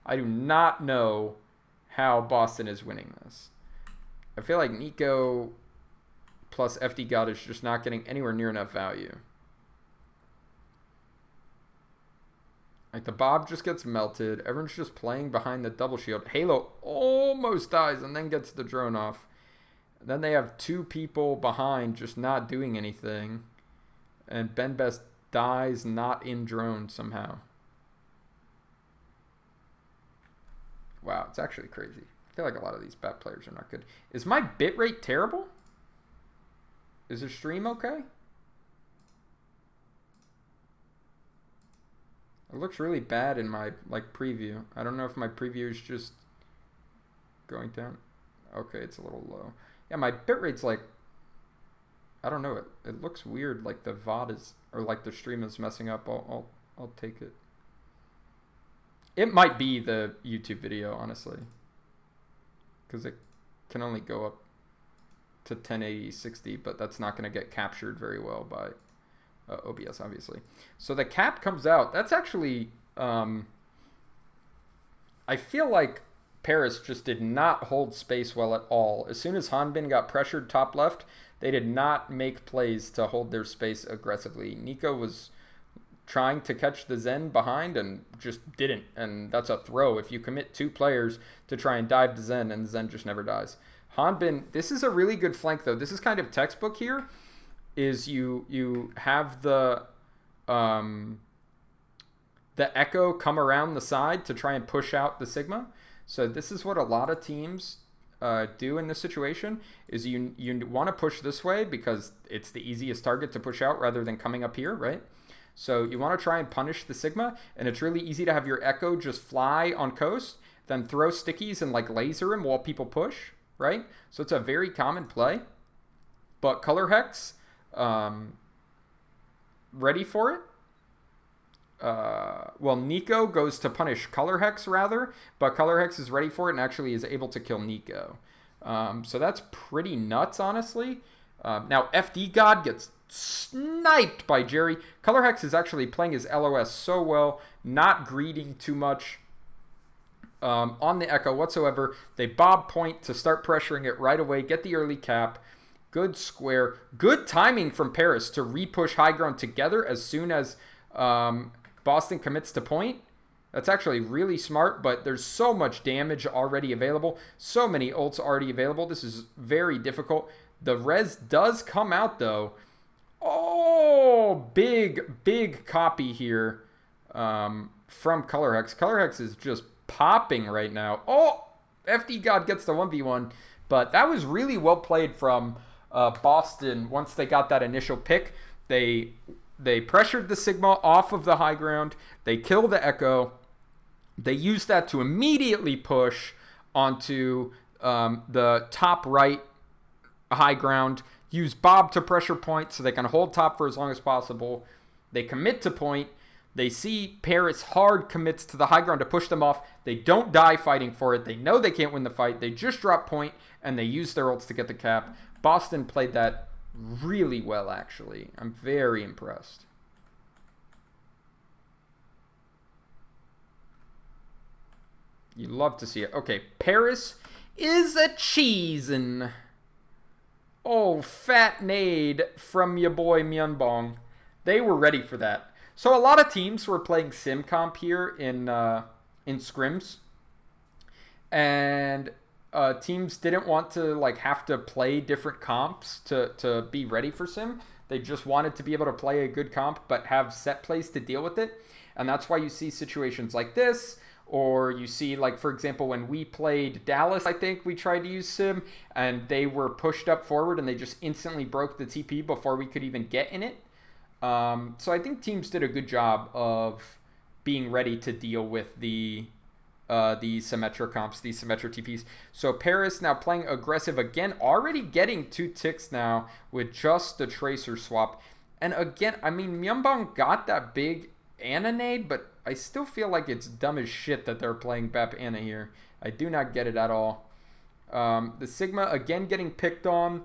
I do not know how Boston is winning this. I feel like Nico plus FD God is just not getting anywhere near enough value. Like, the Bob just gets melted. Everyone's just playing behind the double shield. Halo almost dies and then gets the drone off. Then they have two people behind just not doing anything. And Ben Best dies not in drone somehow. Wow, it's actually crazy. I feel like a lot of these BAT players are not good. Is my bitrate terrible? Is the stream okay? It looks really bad in my preview. I don't know if my preview is just going down. Okay, it's a little low. Yeah, my bitrate's like, I don't know. It looks weird. Like the VOD is, or like the stream is messing up. I'll take it. It might be the YouTube video, honestly, because it can only go up to 1080 60, but that's not going to get captured very well by OBS, obviously. So the cap comes out. That's actually I feel like Paris just did not hold space well at all. As soon as Hanbin got pressured top left, they did not make plays to hold their space aggressively. Nico was trying to catch the Zen behind and just didn't. And that's a throw. If you commit 2 players to try and dive the Zen, and the Zen just never dies. Hanbin, this is a really good flank though. This is kind of textbook here. Is you have the Echo come around the side to try and push out the Sigma. So this is what a lot of teams do in this situation, is you want to push this way because it's the easiest target to push out rather than coming up here, right? So you want to try and punish the Sigma, and it's really easy to have your Echo just fly on coast, then throw stickies and like laser him while people push, right? So it's a very common play. But Colourhex, ready for it? Well, Nico goes to punish Colourhex rather, but Colourhex is ready for it and actually is able to kill Nico. So that's pretty nuts, honestly. Now, FD God gets sniped by Jerry. Colourhex is actually playing his LOS so well, not greeting too much on the Echo whatsoever. They bob point to start pressuring it right away, get the early cap. Good square. Good timing from Paris to re-push high ground together as soon as Boston commits to point. That's actually really smart, but there's so much damage already available. So many ults already available. This is very difficult. The res does come out, though. Oh, big copy here from Colourhex. Colourhex is just popping right now. Oh, FD God gets the 1v1. But that was really well played from Boston once they got that initial pick. They pressured the Sigma off of the high ground. They kill the Echo. They used that to immediately push onto the top right high ground. Use Bob to pressure point so they can hold top for as long as possible. They commit to point. They see Paris hard commits to the high ground to push them off. They don't die fighting for it. They know they can't win the fight. They just drop point, and they use their ults to get the cap. Boston played that really well, actually. I'm very impressed. You love to see it. Okay, Paris is a cheesin'. Oh, fat nade from your boy Myunbong. They were ready for that. So a lot of teams were playing sim comp here in scrims, and teams didn't want to like have to play different comps to be ready for sim. They just wanted to be able to play a good comp but have set plays to deal with it, and that's why you see situations like this. Or you see, like, for example, when we played Dallas, I think we tried to use sim, and they were pushed up forward, and they just instantly broke the TP before we could even get in it. So I think teams did a good job of being ready to deal with the Symmetra comps, these Symmetra TPs. So Paris now playing aggressive again, already getting 2 ticks now with just the Tracer swap. And again, I mean, Myunbong got that big Ana nade, but I still feel like it's dumb as shit that they're playing Bap Ana here. I do not get it at all. The Sigma, again, getting picked on.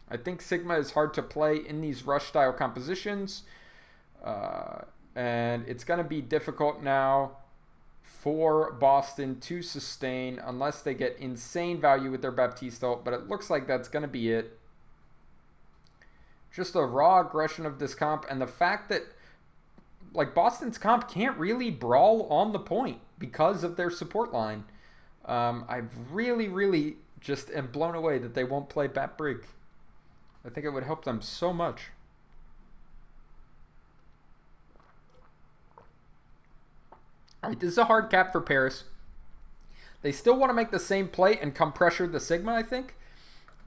I think Sigma is hard to play in these rush-style compositions. And it's going to be difficult now for Boston to sustain unless they get insane value with their Baptiste ult. But it looks like that's going to be it. Just the raw aggression of this comp and the fact that like Boston's comp can't really brawl on the point because of their support line. I really just am blown away that they won't play Bat Brig. I think it would help them so much. All right, this is a hard cap for Paris. They still want to make the same play and come pressure the Sigma, I think.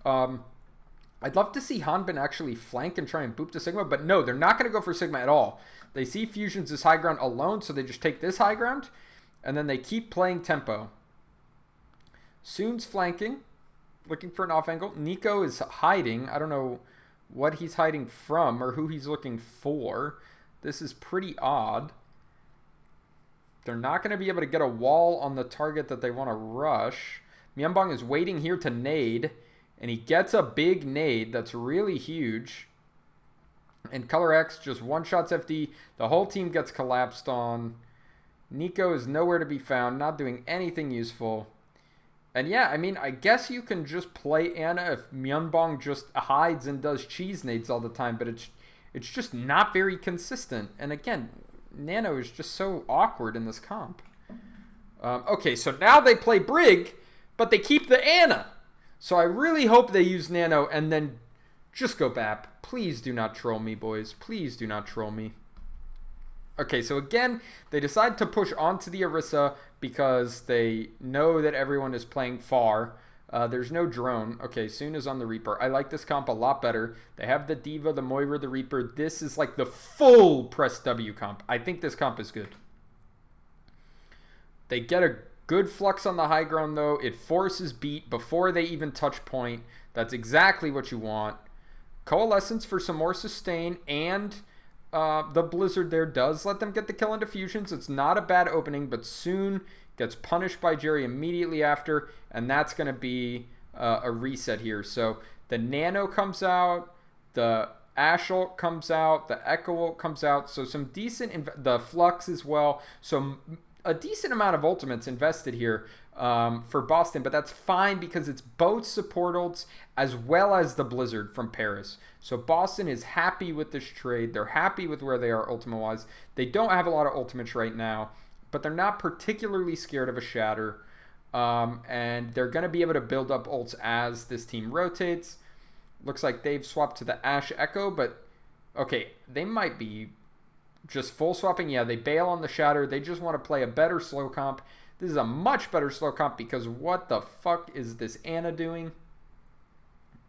I'd love to see Hanbin actually flank and try and boop the Sigma, but no, they're not going to go for Sigma at all. They see Fusions as high ground alone, so they just take this high ground, and then they keep playing tempo. Soon's flanking, looking for an off angle. Nico is hiding. I don't know what he's hiding from or who he's looking for. This is pretty odd. They're not going to be able to get a wall on the target that they want to rush. Myunbong is waiting here to nade, and he gets a big nade that's really huge. And Colourhex just one-shots FD. The whole team gets collapsed on. Nico is nowhere to be found, not doing anything useful. And yeah, I mean, I guess you can just play Anna if Myunbong just hides and does cheese nades all the time, but it's just not very consistent. And again, Nano is just so awkward in this comp. Okay, so now they play Brig, but they keep the Anna. So I really hope they use Nano and then just go Bap. Please do not troll me, boys. Please do not troll me. Okay, so again, they decide to push onto the Orisa because they know that everyone is playing far. There's no drone. Okay, Soon is on the Reaper. I like this comp a lot better. They have the Diva, the Moira, the Reaper. This is like the full press W comp. I think this comp is good. They get a good flux on the high ground, though. It forces beat before they even touch point. That's exactly what you want. Coalescence for some more sustain, and the Blizzard there does let them get the kill into fusions. It's not a bad opening, but Soon gets punished by Jerry immediately after, and that's going to be a reset here. So the Nano comes out, the Ash ult comes out, the Echo ult comes out, so some decent, the Flux as well, so a decent amount of ultimates invested here for Boston, but that's fine because it's both support ults as well as the Blizzard from Paris. So Boston is happy with this trade. They're happy with where they are ultimate-wise. They don't have a lot of ultimates right now, but they're not particularly scared of a Shatter. And they're going to be able to build up ults as this team rotates. Looks like they've swapped to the Ash Echo, but okay, they might be just full swapping. Yeah, they bail on the Shatter. They just want to play a better slow comp. This is a much better slow comp because what the fuck is this Anna doing?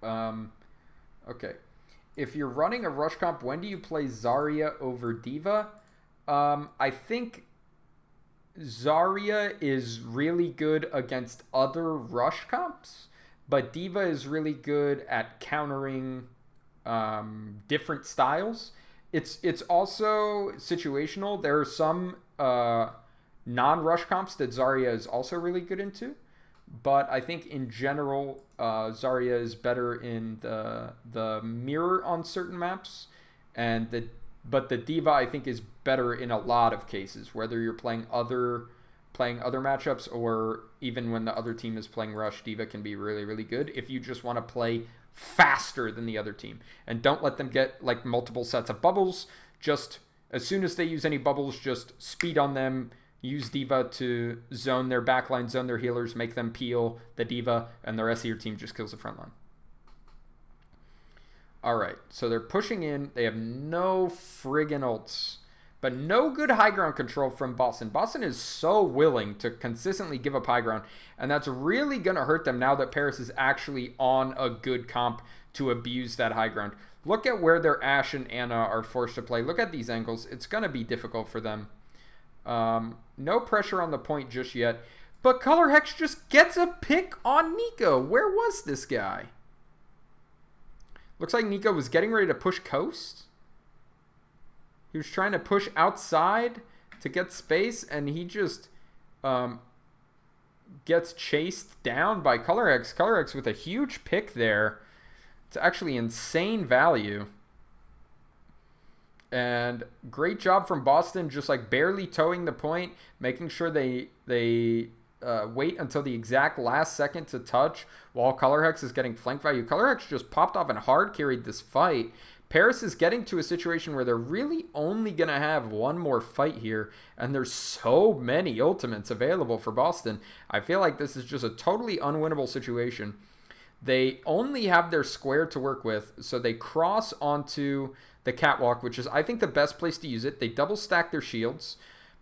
Okay. If you're running a rush comp, when do you play Zarya over Diva? I think Zarya is really good against other rush comps, but Diva is really good at countering different styles. It's also situational. There are some non-rush comps that Zarya is also really good into, but I think in general Zarya is better in the mirror on certain maps, and but the Diva I think is better in a lot of cases, whether you're playing other matchups or even when the other team is playing rush. Diva can be really, really good if you just want to play faster than the other team and don't let them get like multiple sets of bubbles. Just as soon as they use any bubbles, just speed on them. Use Diva to zone their backline, zone their healers, make them peel the Diva, and the rest of your team just kills the front line. Alright, so they're pushing in. They have no friggin' ults, but no good high ground control from Boston. Boston is so willing to consistently give up high ground, and that's really going to hurt them now that Paris is actually on a good comp to abuse that high ground. Look at where their Ashe and Anna are forced to play. Look at these angles. It's going to be difficult for them. No pressure on the point just yet, but Colourhex just gets a pick on Nico. Where was this guy? Looks like Nico was getting ready to push coast. He was trying to push outside to get space, and he just gets chased down by Colourhex. Colourhex with a huge pick there. It's actually insane value. And great job from Boston, just like barely towing the point, making sure they wait until the exact last second to touch while Colourhex is getting flank value. Colourhex just popped off and hard carried this fight. Paris is getting to a situation where they're really only going to have one more fight here, and there's so many ultimates available for Boston. I feel like this is just a totally unwinnable situation. They only have their square to work with, so they cross onto the catwalk, which is, I think, the best place to use it. They double stack their shields,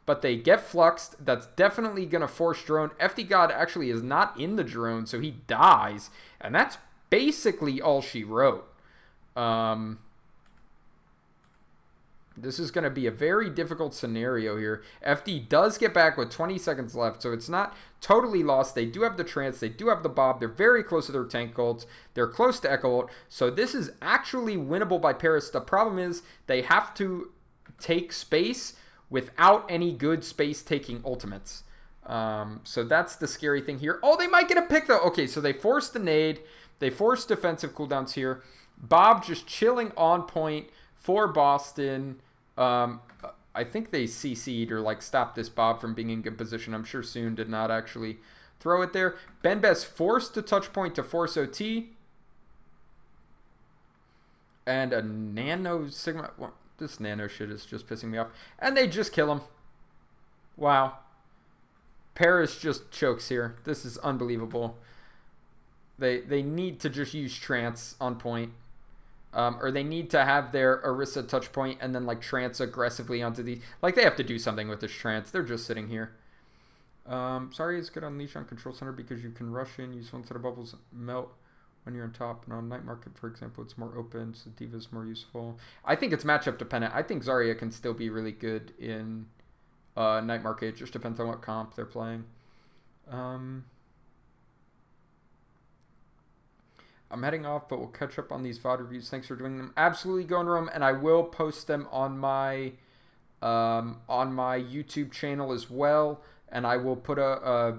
but they get fluxed. That's definitely going to force drone. FD God actually is not in the drone, so he dies, and that's basically all she wrote. This is going to be a very difficult scenario here. FD does get back with 20 seconds left, so it's not totally lost. They do have the trance. They do have the bob. They're very close to their tank ults. They're close to Echo ult. So this is actually winnable by Paris. The problem is they have to take space without any good space-taking ultimates. So that's the scary thing here. Oh, they might get a pick, though. Okay, so they force the nade. They force defensive cooldowns here. Bob just chilling on point for Boston. I think they CC'd or like stopped this Bob from being in good position. I'm sure Soon did not actually throw it there. Benbes forced a touch point to force OT. And a Nano Sigma. Well, this Nano shit is just pissing me off. And they just kill him. Wow. Paris just chokes here. This is unbelievable. They need to just use Trance on point. Or they need to have their Orisa touch point and then like Trance aggressively onto the... Like they have to do something with this Trance. They're just sitting here. Sorry is good on Leash on Control Center because you can rush in, use one set of bubbles, melt when you're on top. And on Night Market, for example, it's more open, so Diva's more useful. I think it's matchup dependent. I think Zarya can still be really good in Night Market. It just depends on what comp they're playing. I'm heading off, but we'll catch up on these VOD reviews. Thanks for doing them. Absolutely, go into them, and I will post them on my YouTube channel as well. And I will put a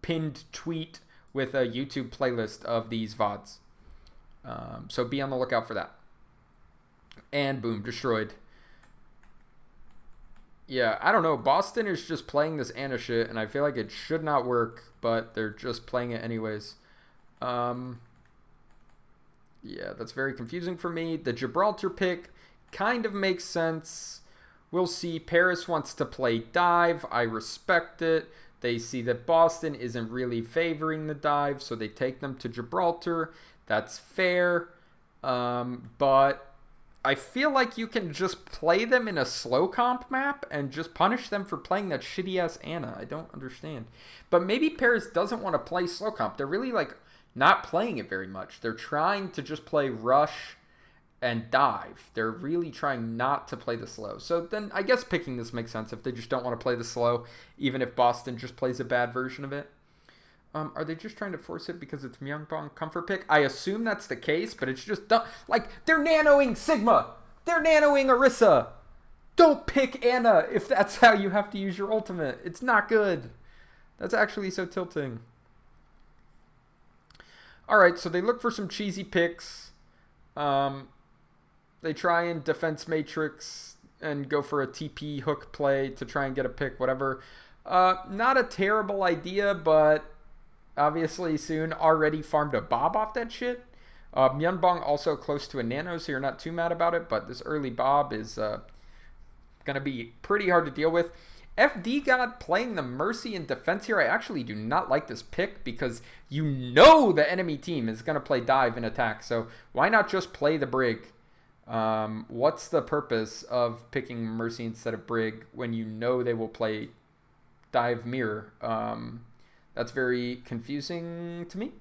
pinned tweet with a YouTube playlist of these VODs. So be on the lookout for that. And boom, destroyed. Yeah, I don't know. Boston is just playing this Ana shit, and I feel like it should not work, but they're just playing it anyways. Yeah, that's very confusing for me. The Gibraltar pick kind of makes sense. We'll see. Paris wants to play dive. I respect it. They see that Boston isn't really favoring the dive, so they take them to Gibraltar. That's fair. But I feel like you can just play them in a slow comp map and just punish them for playing that shitty-ass Ana. I don't understand. But maybe Paris doesn't want to play slow comp. They're really, like, not playing it very much. They're trying to just play rush and dive. They're really trying not to play the slow. So then I guess picking this makes sense if they just don't want to play the slow, even if Boston just plays a bad version of it. Are they just trying to force it because it's Myunbong comfort pick? I assume that's the case, but it's just dumb. Like, they're nanoing Sigma. They're nanoing Orisa. Don't pick Ana if that's how you have to use your ultimate. It's not good. That's actually so tilting. Alright, so they look for some cheesy picks. They try and defense matrix and go for a TP hook play to try and get a pick, whatever. Not a terrible idea, but obviously Soon already farmed a Bob off that shit. Myunbong also close to a Nano, so you're not too mad about it, but this early Bob is going to be pretty hard to deal with. FD God playing the Mercy in defense here. I actually do not like this pick because you know the enemy team is going to play dive and attack. So why not just play the Brig? What's the purpose of picking Mercy instead of Brig when you know they will play dive mirror? That's very confusing to me,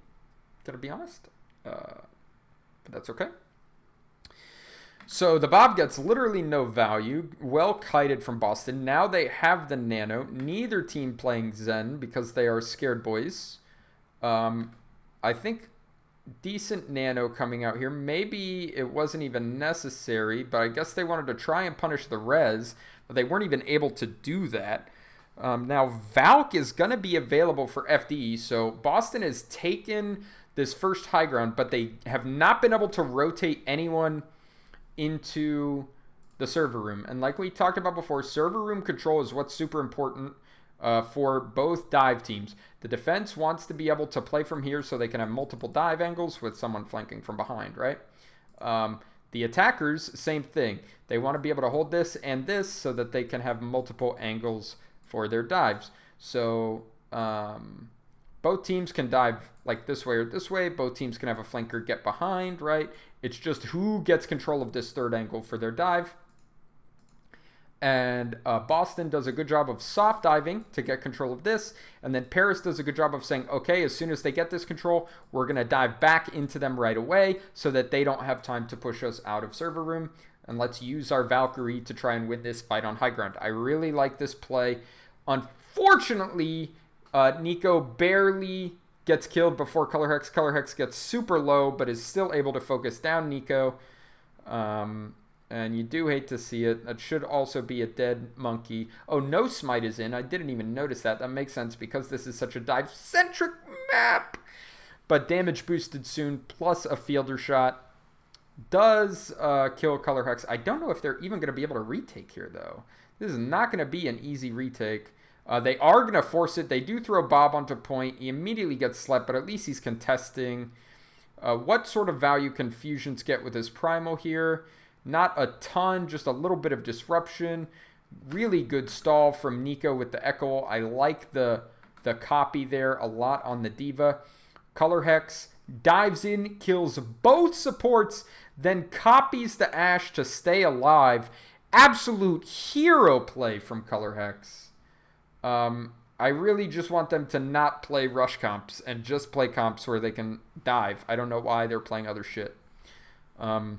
gotta be honest. But that's okay. So the Bob gets literally no value. Well kited from Boston. Now they have the Nano. Neither team playing Zen because they are scared boys. I think decent Nano coming out here. Maybe it wasn't even necessary, but I guess they wanted to try and punish the res, but they weren't even able to do that. Now Valk is going to be available for FD, so Boston has taken this first high ground, but they have not been able to rotate anyone into the server room. And like we talked about before, server room control is what's super important for both dive teams. The defense wants to be able to play from here so they can have multiple dive angles with someone flanking from behind, right? The attackers, same thing. They want to be able to hold this and this so that they can have multiple angles for their dives. So both teams can dive like this way or this way. Both teams can have a flanker get behind, right? It's just who gets control of this third angle for their dive. And Boston does a good job of soft diving to get control of this. And then Paris does a good job of saying, okay, as soon as they get this control, we're going to dive back into them right away so that they don't have time to push us out of server room. And let's use our Valkyrie to try and win this fight on high ground. I really like this play. Unfortunately, Nico barely gets killed before Colourhex. Colourhex gets super low, but is still able to focus down Nico. And you do hate to see it. That should also be a dead monkey. Oh, no smite is in. I didn't even notice that. That makes sense because this is such a dive-centric map. But damage boosted soon, plus a fielder shot. Does kill Colourhex. I don't know if they're even going to be able to retake here, though. This is not going to be an easy retake. They are going to force it. They do throw Bob onto point. He immediately gets slept, but at least he's contesting. What sort of value can Fusions get with his Primal here? Not a ton, just a little bit of disruption. Really good stall from Nico with the Echo. I like the copy there a lot on the Diva. Colourhex dives in, kills both supports, then copies the Ashe to stay alive. Absolute hero play from Colourhex. I really just want them to not play rush comps and just play comps where they can dive. I don't know why they're playing other shit. Or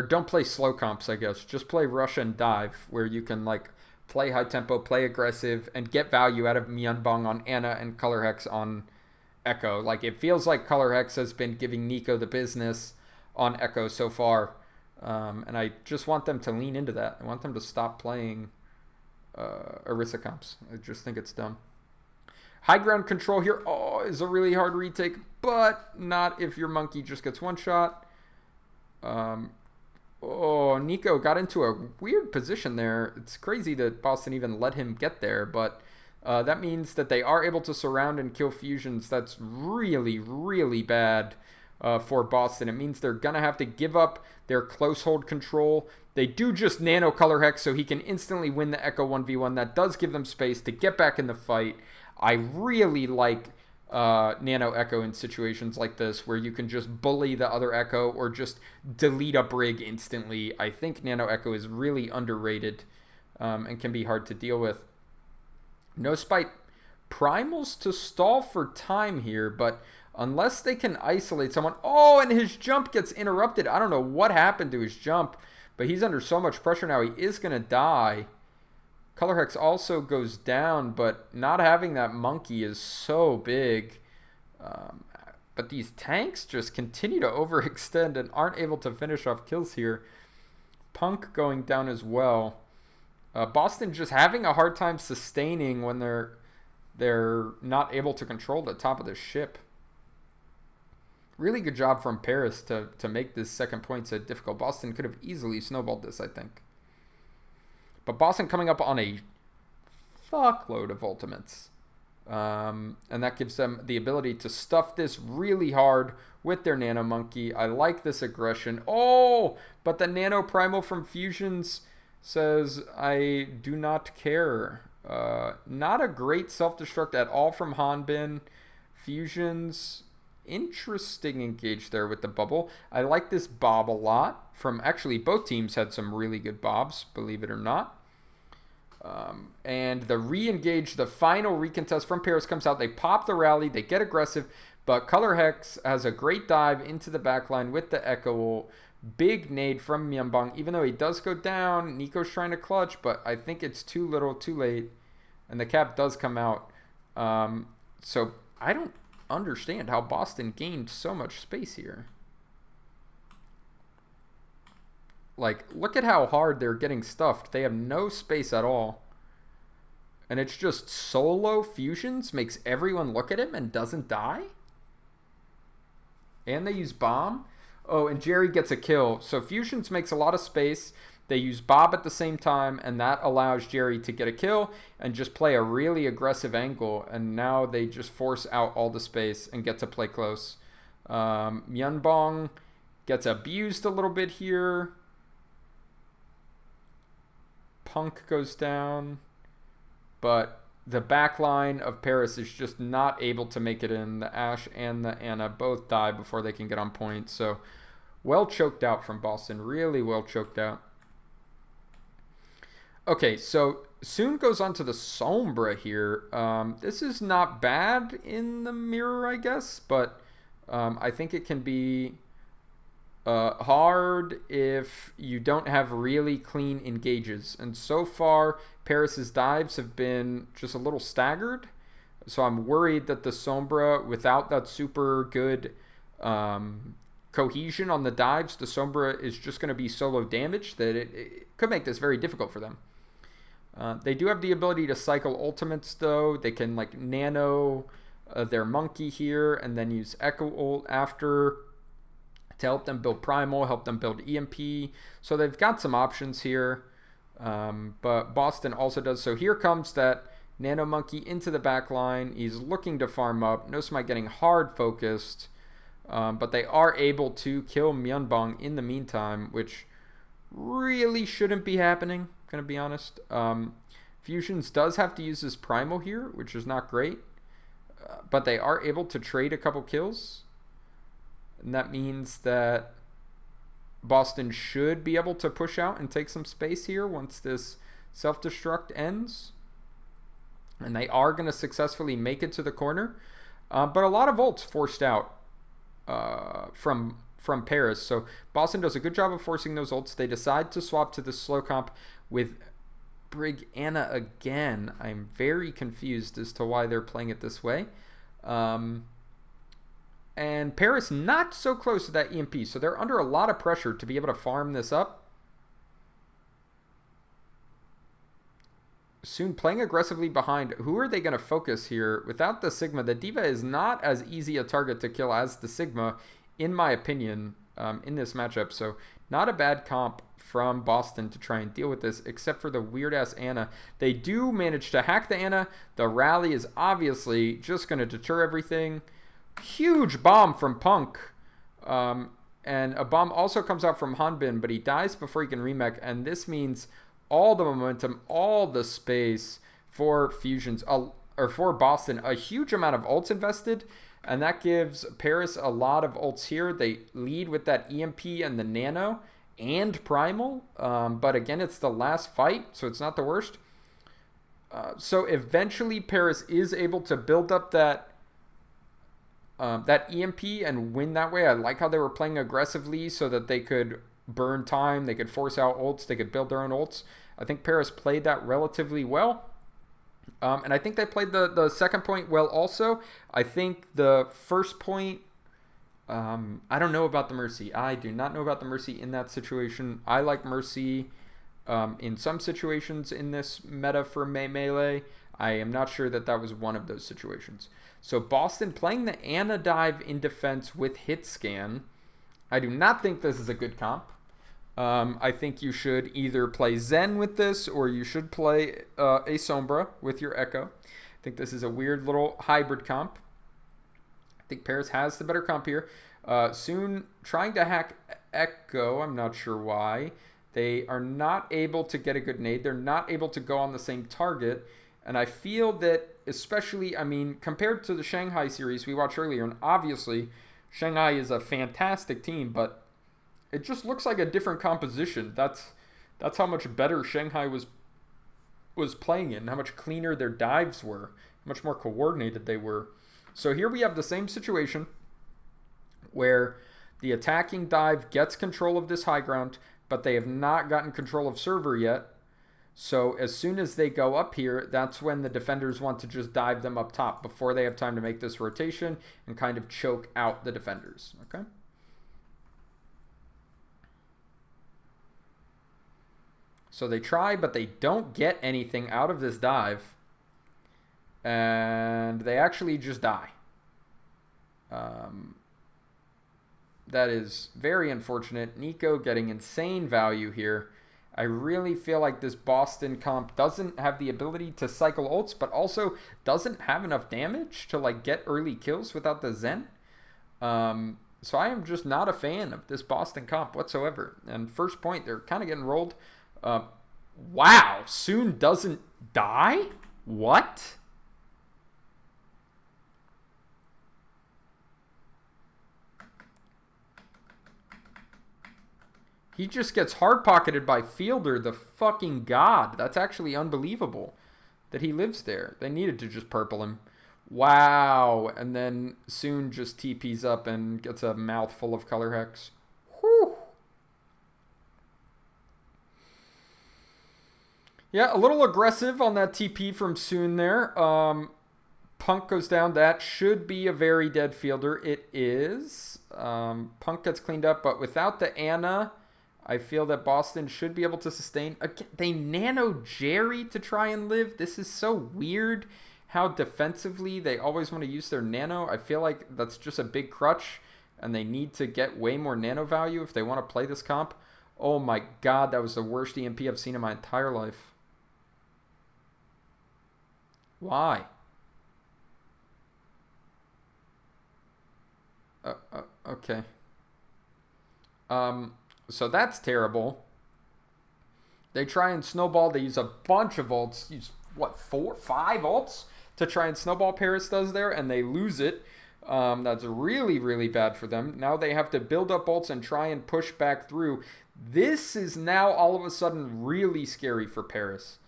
don't play slow comps, I guess. Just play rush and dive where you can like play high tempo, play aggressive, and get value out of Myunbong on Ana and Colourhex on Echo. Like, it feels like Colourhex has been giving Nico the business on Echo so far. And I just want them to lean into that. I want them to stop playing Orisa comps. I just think it's dumb. High ground control here. Oh, is a really hard retake, but not if your monkey just gets one shot. Oh, Nico got into a weird position there. It's crazy that Boston even let him get there, but that means that they are able to surround and kill Fusions. That's really, really bad for Boston. It means they're going to have to give up their close hold control. They do just nano Colourhex so he can instantly win the Echo 1v1. That does give them space to get back in the fight. I really like Nano Echo in situations like this where you can just bully the other Echo or just delete a Brig instantly. I think Nano Echo is really underrated and can be hard to deal with. No Spite Primals to stall for time here, but unless they can isolate someone... Oh, and his jump gets interrupted. I don't know what happened to his jump, but he's under so much pressure now. He is going to die. Colourhex also goes down, but not having that monkey is so big. But these tanks just continue to overextend and aren't able to finish off kills here. Punk going down as well. Boston just having a hard time sustaining when they're not able to control the top of the ship. Really good job from Paris to make this second point so difficult. Boston could have easily snowballed this, I think. But Boston coming up on a fuckload of ultimates. And that gives them the ability to stuff this really hard with their Nano Monkey. I like this aggression. Oh, but the Nano Primal from Fusions says, I do not care. Not a great self-destruct at all from Hanbin. Fusions, interesting engage there with the bubble. I like this bob a lot. From actually, both teams had some really good bobs, believe it or not. And the re-engage, the final recontest from Paris comes out. They pop the rally, they get aggressive, but Colourhex has a great dive into the backline with the Echo. Big nade from Myunbong. Even though he does go down, Nico's trying to clutch, but I think it's too little, too late. And the cap does come out. So I don't understand how Boston gained so much space here. Like, look at how hard they're getting stuffed. They have no space at all. And it's just solo Fusions makes everyone look at him and doesn't die? And they use Bomb? Oh, and Jerry gets a kill. So Fusions makes a lot of space. They use Bob at the same time, and that allows Jerry to get a kill and just play a really aggressive angle. And now they just force out all the space and get to play close. Myunbong gets abused a little bit here. Punk goes down, but the back line of Paris is just not able to make it in. The Ashe and the Ana both die before they can get on point. So well choked out from Boston, really well choked out. Okay, so Soon goes on to the Sombra here. This is not bad in the mirror, I guess, but I think it can be hard if you don't have really clean engages. And so far, Paris's dives have been just a little staggered. So I'm worried that the Sombra, without that super good cohesion on the dives, the Sombra is just going to be solo damage, that it could make this very difficult for them. They do have the ability to cycle ultimates, though. They can like nano their monkey here and then use Echo ult after. to help them build Primal, help them build EMP. So they've got some options here. But Boston also does. So here comes that Nano Monkey into the back line. He's looking to farm up. No Smite getting hard focused. But they are able to kill Myunbong in the meantime, which really shouldn't be happening, gonna be honest. Fusions does have to use his Primal here, which is not great. But they are able to trade a couple kills. And that means that Boston should be able to push out and take some space here once this self-destruct ends. And they are going to successfully make it to the corner. But a lot of ults forced out from Paris. So Boston does a good job of forcing those ults. They decide to swap to the slow comp with Brig Anna again. I'm very confused as to why they're playing it this way. And Paris not so close to that EMP. So they're under a lot of pressure to be able to farm this up. Soon playing aggressively behind. Who are they going to focus here? Without the Sigma, the D.Va is not as easy a target to kill as the Sigma, in my opinion, in this matchup. So not a bad comp from Boston to try and deal with this, except for the weird-ass Anna. They do manage to hack the Anna. The rally is obviously just going to deter everything. Huge bomb from Punk. And a bomb also comes out from Hanbin, but he dies before he can remech. And this means all the momentum, all the space for Fusions, or for Boston. A huge amount of ults invested. And that gives Paris a lot of ults here. They lead with that EMP and the Nano and Primal. But again, it's the last fight, so it's not the worst. So eventually Paris is able to build up that EMP and win that way. I like how they were playing aggressively so that they could burn time, they could force out ults, they could build their own ults. I think Paris played that relatively well. And I think they played the second point well also. I think the first point, I don't know about the Mercy. I do not know about the Mercy in that situation. I like Mercy in some situations in this meta for Melee. I am not sure that that was one of those situations. So Boston playing the Anna dive in defense with hit scan. I do not think this is a good comp. I think you should either play Zen with this or you should play a Sombra with your Echo. I think this is a weird little hybrid comp. I think Paris has the better comp here. Soon trying to hack Echo. I'm not sure why. They are not able to get a good nade. They're not able to go on the same target. And I feel that especially, I mean, compared to the Shanghai series we watched earlier, and obviously Shanghai is a fantastic team, but it just looks like a different composition. That's how much better Shanghai was playing in, how much cleaner their dives were, how much more coordinated they were. So here we have the same situation where the attacking dive gets control of this high ground, but they have not gotten control of server yet. So as soon as they go up here, that's when the defenders want to just dive them up top before they have time to make this rotation and kind of choke out the defenders. Okay. So they try, but they don't get anything out of this dive. And they actually just die. That is very unfortunate. Nico getting insane value here. I really feel like this Boston comp doesn't have the ability to cycle ults, but also doesn't have enough damage to like get early kills without the Zen. So I am just not a fan of this Boston comp whatsoever. And first point, they're kind of getting rolled. Wow, Soon doesn't die? What? He just gets hard-pocketed by Fielder, the fucking god. That's actually unbelievable that he lives there. They needed to just purple him. Wow. And then Soon just TPs up and gets a mouthful of Colourhex. Whew. Yeah, a little aggressive on that TP from Soon there. Punk goes down. That should be a very dead Fielder. It is. Punk gets cleaned up, but without the Anna, I feel that Boston should be able to sustain. Again, they nano Jerry to try and live. This is so weird how defensively they always want to use their nano. I feel like that's just a big crutch and they need to get way more nano value if they want to play this comp. Oh my god, that was the worst EMP I've seen in my entire life. Why? Okay. So that's terrible. They try and snowball. They use a bunch of ults. Use, what, 4, 5 ults to try and snowball Paris does there, and they lose it. That's really, really bad for them. Now they have to build up ults and try and push back through. This is now all of a sudden really scary for Paris.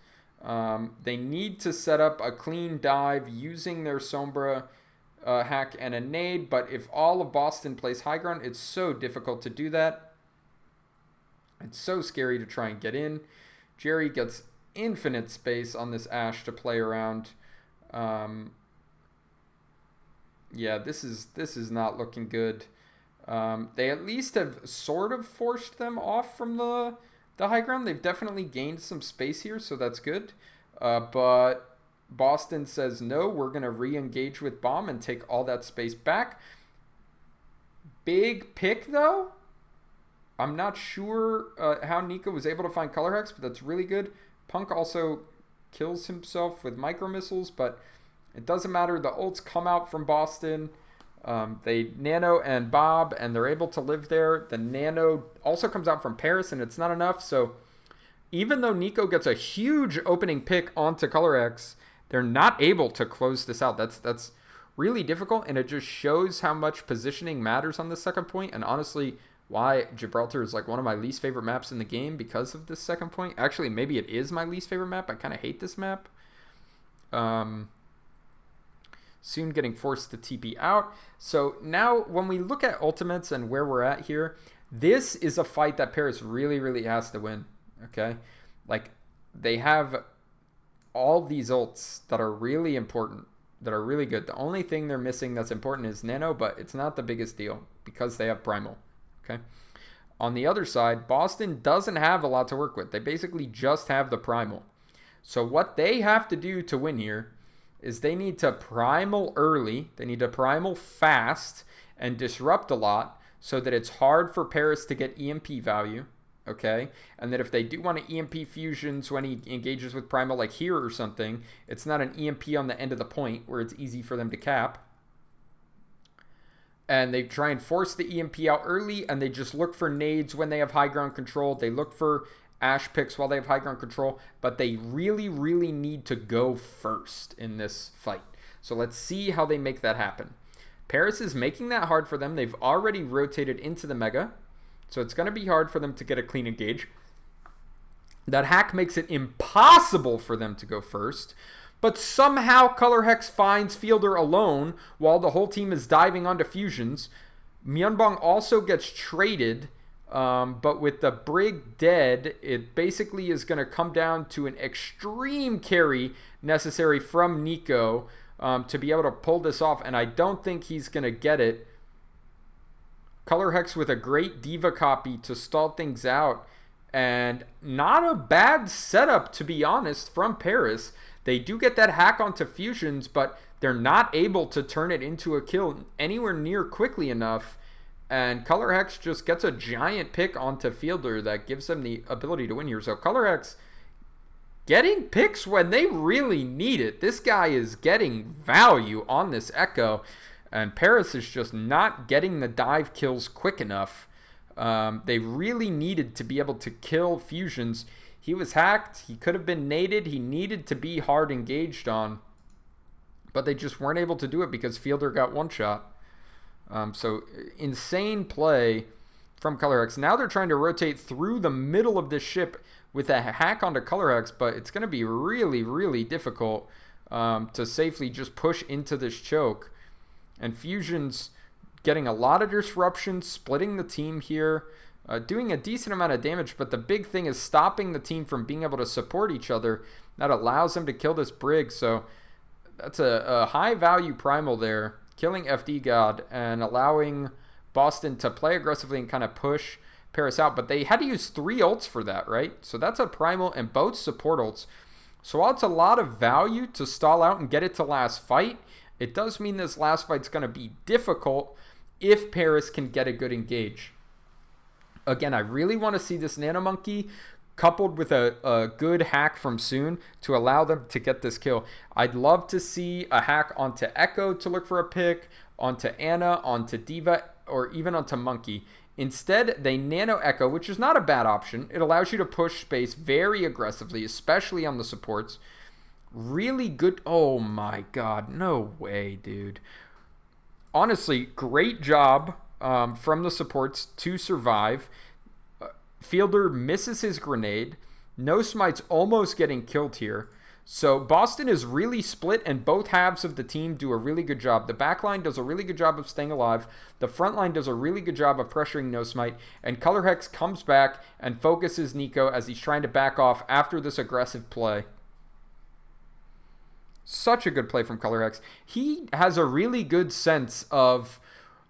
They need to set up a clean dive using their Sombra hack and a nade, but if all of Boston plays high ground, it's so difficult to do that. It's so scary to try and get in. Jerry gets infinite space on this Ashe to play around. Yeah, this is not looking good. They at least have sort of forced them off from the high ground. They've definitely gained some space here, so that's good. But Boston says, no, we're going to re-engage with Bomb and take all that space back. Big pick, though. I'm not sure how Nico was able to find Colourhex, but that's really good. Punk also kills himself with micro missiles, but it doesn't matter. The ults come out from Boston. They nano and Bob, and they're able to live there. The nano also comes out from Paris, and it's not enough. So even though Nico gets a huge opening pick onto Colourhex, they're not able to close this out. That's really difficult, and it just shows how much positioning matters on the second point, and honestly, why Gibraltar is like one of my least favorite maps in the game because of this second point. Actually, maybe it is my least favorite map. I kind of hate this map. Soon getting forced to TP out. So now when we look at ultimates and where we're at here, this is a fight that Paris really, really has to win. Okay? Like, they have all these ults that are really important, that are really good. The only thing they're missing that's important is Nano, but it's not the biggest deal because they have Primal. Okay? On the other side, Boston doesn't have a lot to work with. They basically just have the Primal. So what they have to do to win here is they need to primal early, they need to primal fast and disrupt a lot so that it's hard for Paris to get EMP value, okay? And that if they do want to EMP fusions when he engages with primal like here or something, it's not an EMP on the end of the point where it's easy for them to cap. And they try and force the EMP out early, and they just look for nades when they have high ground control. They look for Ashe picks while they have high ground control, but they really, really need to go first in this fight. So let's see how they make that happen. Paris is making that hard for them. They've already rotated into the Mega, so it's going to be hard for them to get a clean engage. That hack makes it impossible for them to go first, but somehow Colourhex finds Fielder alone while the whole team is diving onto fusions. Myunbong also gets traded. But with the Brig dead, it basically is going to come down to an extreme carry necessary from Nico to be able to pull this off, and I don't think he's going to get it. Colourhex with a great Diva copy to stall things out, and not a bad setup, to be honest, from Paris. They do get that hack onto fusions, but they're not able to turn it into a kill anywhere near quickly enough. And Colourhex just gets a giant pick onto Fielder that gives them the ability to win here. So Colourhex getting picks when they really need it. This guy is getting value on this Echo. And Paris is just not getting the dive kills quick enough. They really needed to be able to kill fusions. He was hacked. He could have been naded. He needed to be hard engaged on. But they just weren't able to do it because Fielder got one shot. So insane play from Colourhex. Now they're trying to rotate through the middle of this ship with a hack onto Colourhex, but it's going to be really, really difficult to safely just push into this choke. And Fusion's getting a lot of disruption, splitting the team here, doing a decent amount of damage, but the big thing is stopping the team from being able to support each other. That allows them to kill this Brig, so that's a high-value primal there. Killing FD God and allowing Boston to play aggressively and kind of push Paris out. But they had to use 3 ults for that, right? So that's a primal and both support ults. So while it's a lot of value to stall out and get it to last fight, it does mean this last fight's going to be difficult. if Paris can get a good engage. Again, I really want to see this Nano Monkey coupled with a good hack from Soon to allow them to get this kill. I'd love to see a hack onto Echo to look for a pick, onto Anna, onto Diva, or even onto Monkey. Instead, they Nano Echo, which is not a bad option. It allows you to push space very aggressively, especially on the supports. Really good. Oh my god, no way, dude. Honestly, great job from the supports to survive. Fielder misses his grenade. No Smite's almost getting killed here. So Boston is really split, and both halves of the team do a really good job. The back line does a really good job of staying alive. The front line does a really good job of pressuring No Smite. And Colourhex comes back and focuses Nico as he's trying to back off after this aggressive play. Such a good play from Colourhex. He has a really good sense of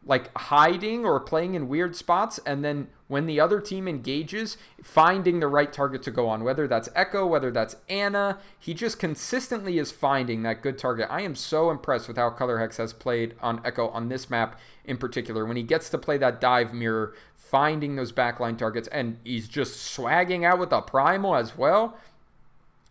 like hiding or playing in weird spots, and then when the other team engages, finding the right target to go on, whether that's Echo, whether that's Anna. He just consistently is finding that good target. I am so impressed with how Colourhex has played on Echo on this map in particular. When he gets to play that dive mirror, finding those backline targets, and he's just swagging out with a primal as well.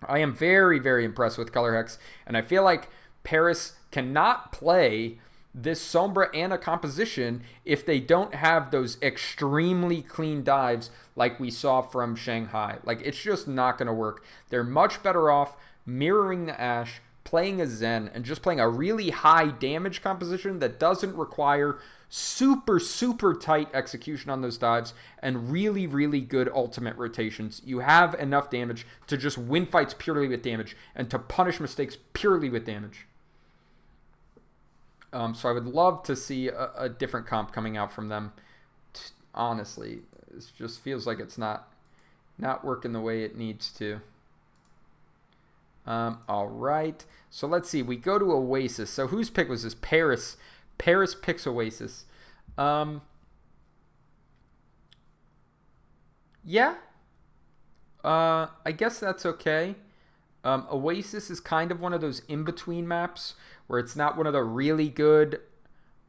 I am very, very impressed with Colourhex, and I feel like Paris cannot play this Sombra Anna composition if they don't have those extremely clean dives like we saw from Shanghai. Like, it's just not going to work. They're much better off mirroring the Ashe, playing a Zen, and just playing a really high damage composition that doesn't require super, super tight execution on those dives and really, really good ultimate rotations. You have enough damage to just win fights purely with damage and to punish mistakes purely with damage. So I would love to see a different comp coming out from them. Honestly, it just feels like it's not working the way it needs to. All right. So let's see. We go to Oasis. So whose pick was this? Paris. Paris picks Oasis. Yeah. I guess that's okay. Oasis is kind of one of those in-between maps where it's not one of the really good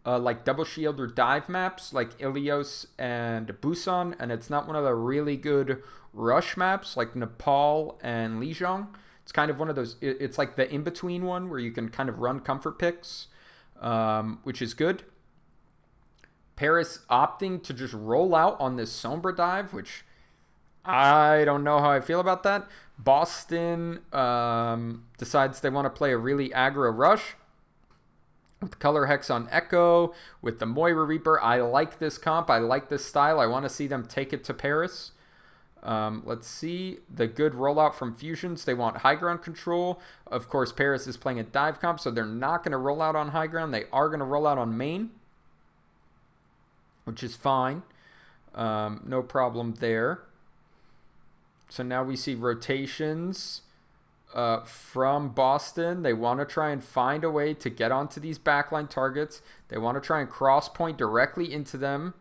like double shield or dive maps like Ilios and Busan, and it's not one of the really good rush maps like Nepal and Lijiang. It's kind of one of those, it's like the in-between one where you can kind of run comfort picks, which is good. Paris opting to just roll out on this Sombra dive, which I don't know how I feel about that. Boston decides they want to play a really aggro rush with Colourhex on Echo, with the Moira Reaper. I like this comp. I like this style. I want to see them take it to Paris. Let's see. The good rollout from Fusions. They want high ground control. Of course, Paris is playing a dive comp, so they're not going to roll out on high ground. They are going to roll out on main, which is fine. No problem there. So now we see rotations from Boston. They want to try and find a way to get onto these backline targets. They want to try and cross point directly into them.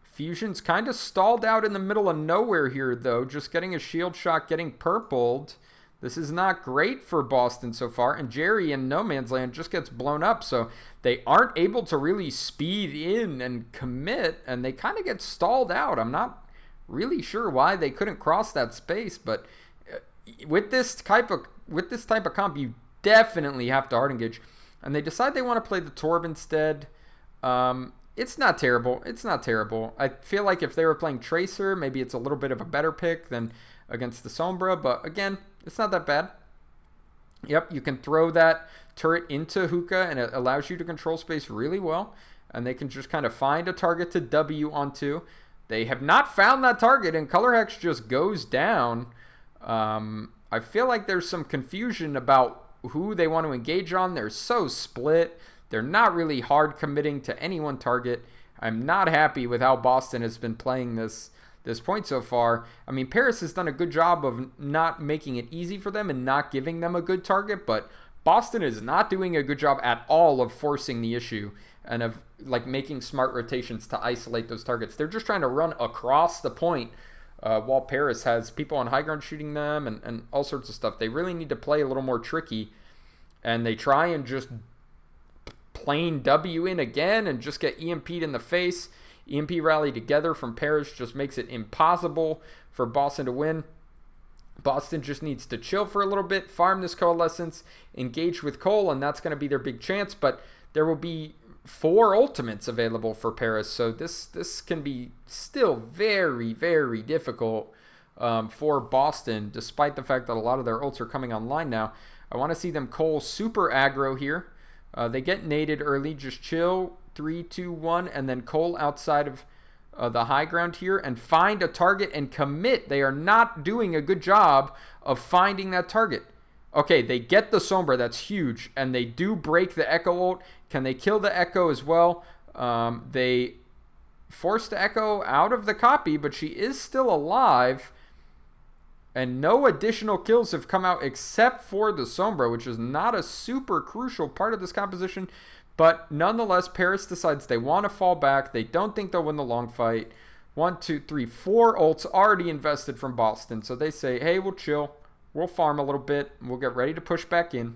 Fusion's kind of stalled out in the middle of nowhere here, though. Just getting a shield shot, getting purpled. This is not great for Boston so far. And Jerry in no man's land just gets blown up. So they aren't able to really speed in and commit. And they kind of get stalled out. I'm not really sure why they couldn't cross that space, but with this type of comp, you definitely have to hard engage. And they decide they want to play the Torb instead. It's not terrible. It's not terrible. I feel like if they were playing Tracer, maybe it's a little bit of a better pick than against the Sombra, but again, it's not that bad. Yep, you can throw that turret into Hookah, and it allows you to control space really well, and they can just kind of find a target to W onto. They have not found that target, and Colourhex just goes down. I feel like there's some confusion about who they want to engage on. They're so split. They're not really hard committing to any one target. I'm not happy with how Boston has been playing this point so far. I mean, Paris has done a good job of not making it easy for them and not giving them a good target, but Boston is not doing a good job at all of forcing the issue and of like making smart rotations to isolate those targets. They're just trying to run across the point while Paris has people on high ground shooting them and all sorts of stuff. They really need to play a little more tricky, and they try and just plain W in again and just get EMP'd in the face. EMP rally together from Paris just makes it impossible for Boston to win. Boston just needs to chill for a little bit, farm this Coalescence, engage with Cole, and that's going to be their big chance. But there will be 4 ultimates available for Paris, so this can be still very, very difficult for Boston, despite the fact that a lot of their ults are coming online now. I want to see them Cole super aggro here. They get naded early, just chill, 3, 2, 1, and then Cole outside of the high ground here and find a target and commit. They are not doing a good job of finding that target. Okay, they get the Sombra, that's huge, and they do break the Echo ult. Can they kill the Echo as well? They forced the Echo out of the copy, but she is still alive, and no additional kills have come out except for the Sombra, which is not a super crucial part of this composition. But nonetheless, Paris decides they want to fall back. They don't think they'll win the long fight. 1, 2, 3, 4 ults already invested from Boston. So they say, hey, we'll chill. We'll farm a little bit. We'll get ready to push back in.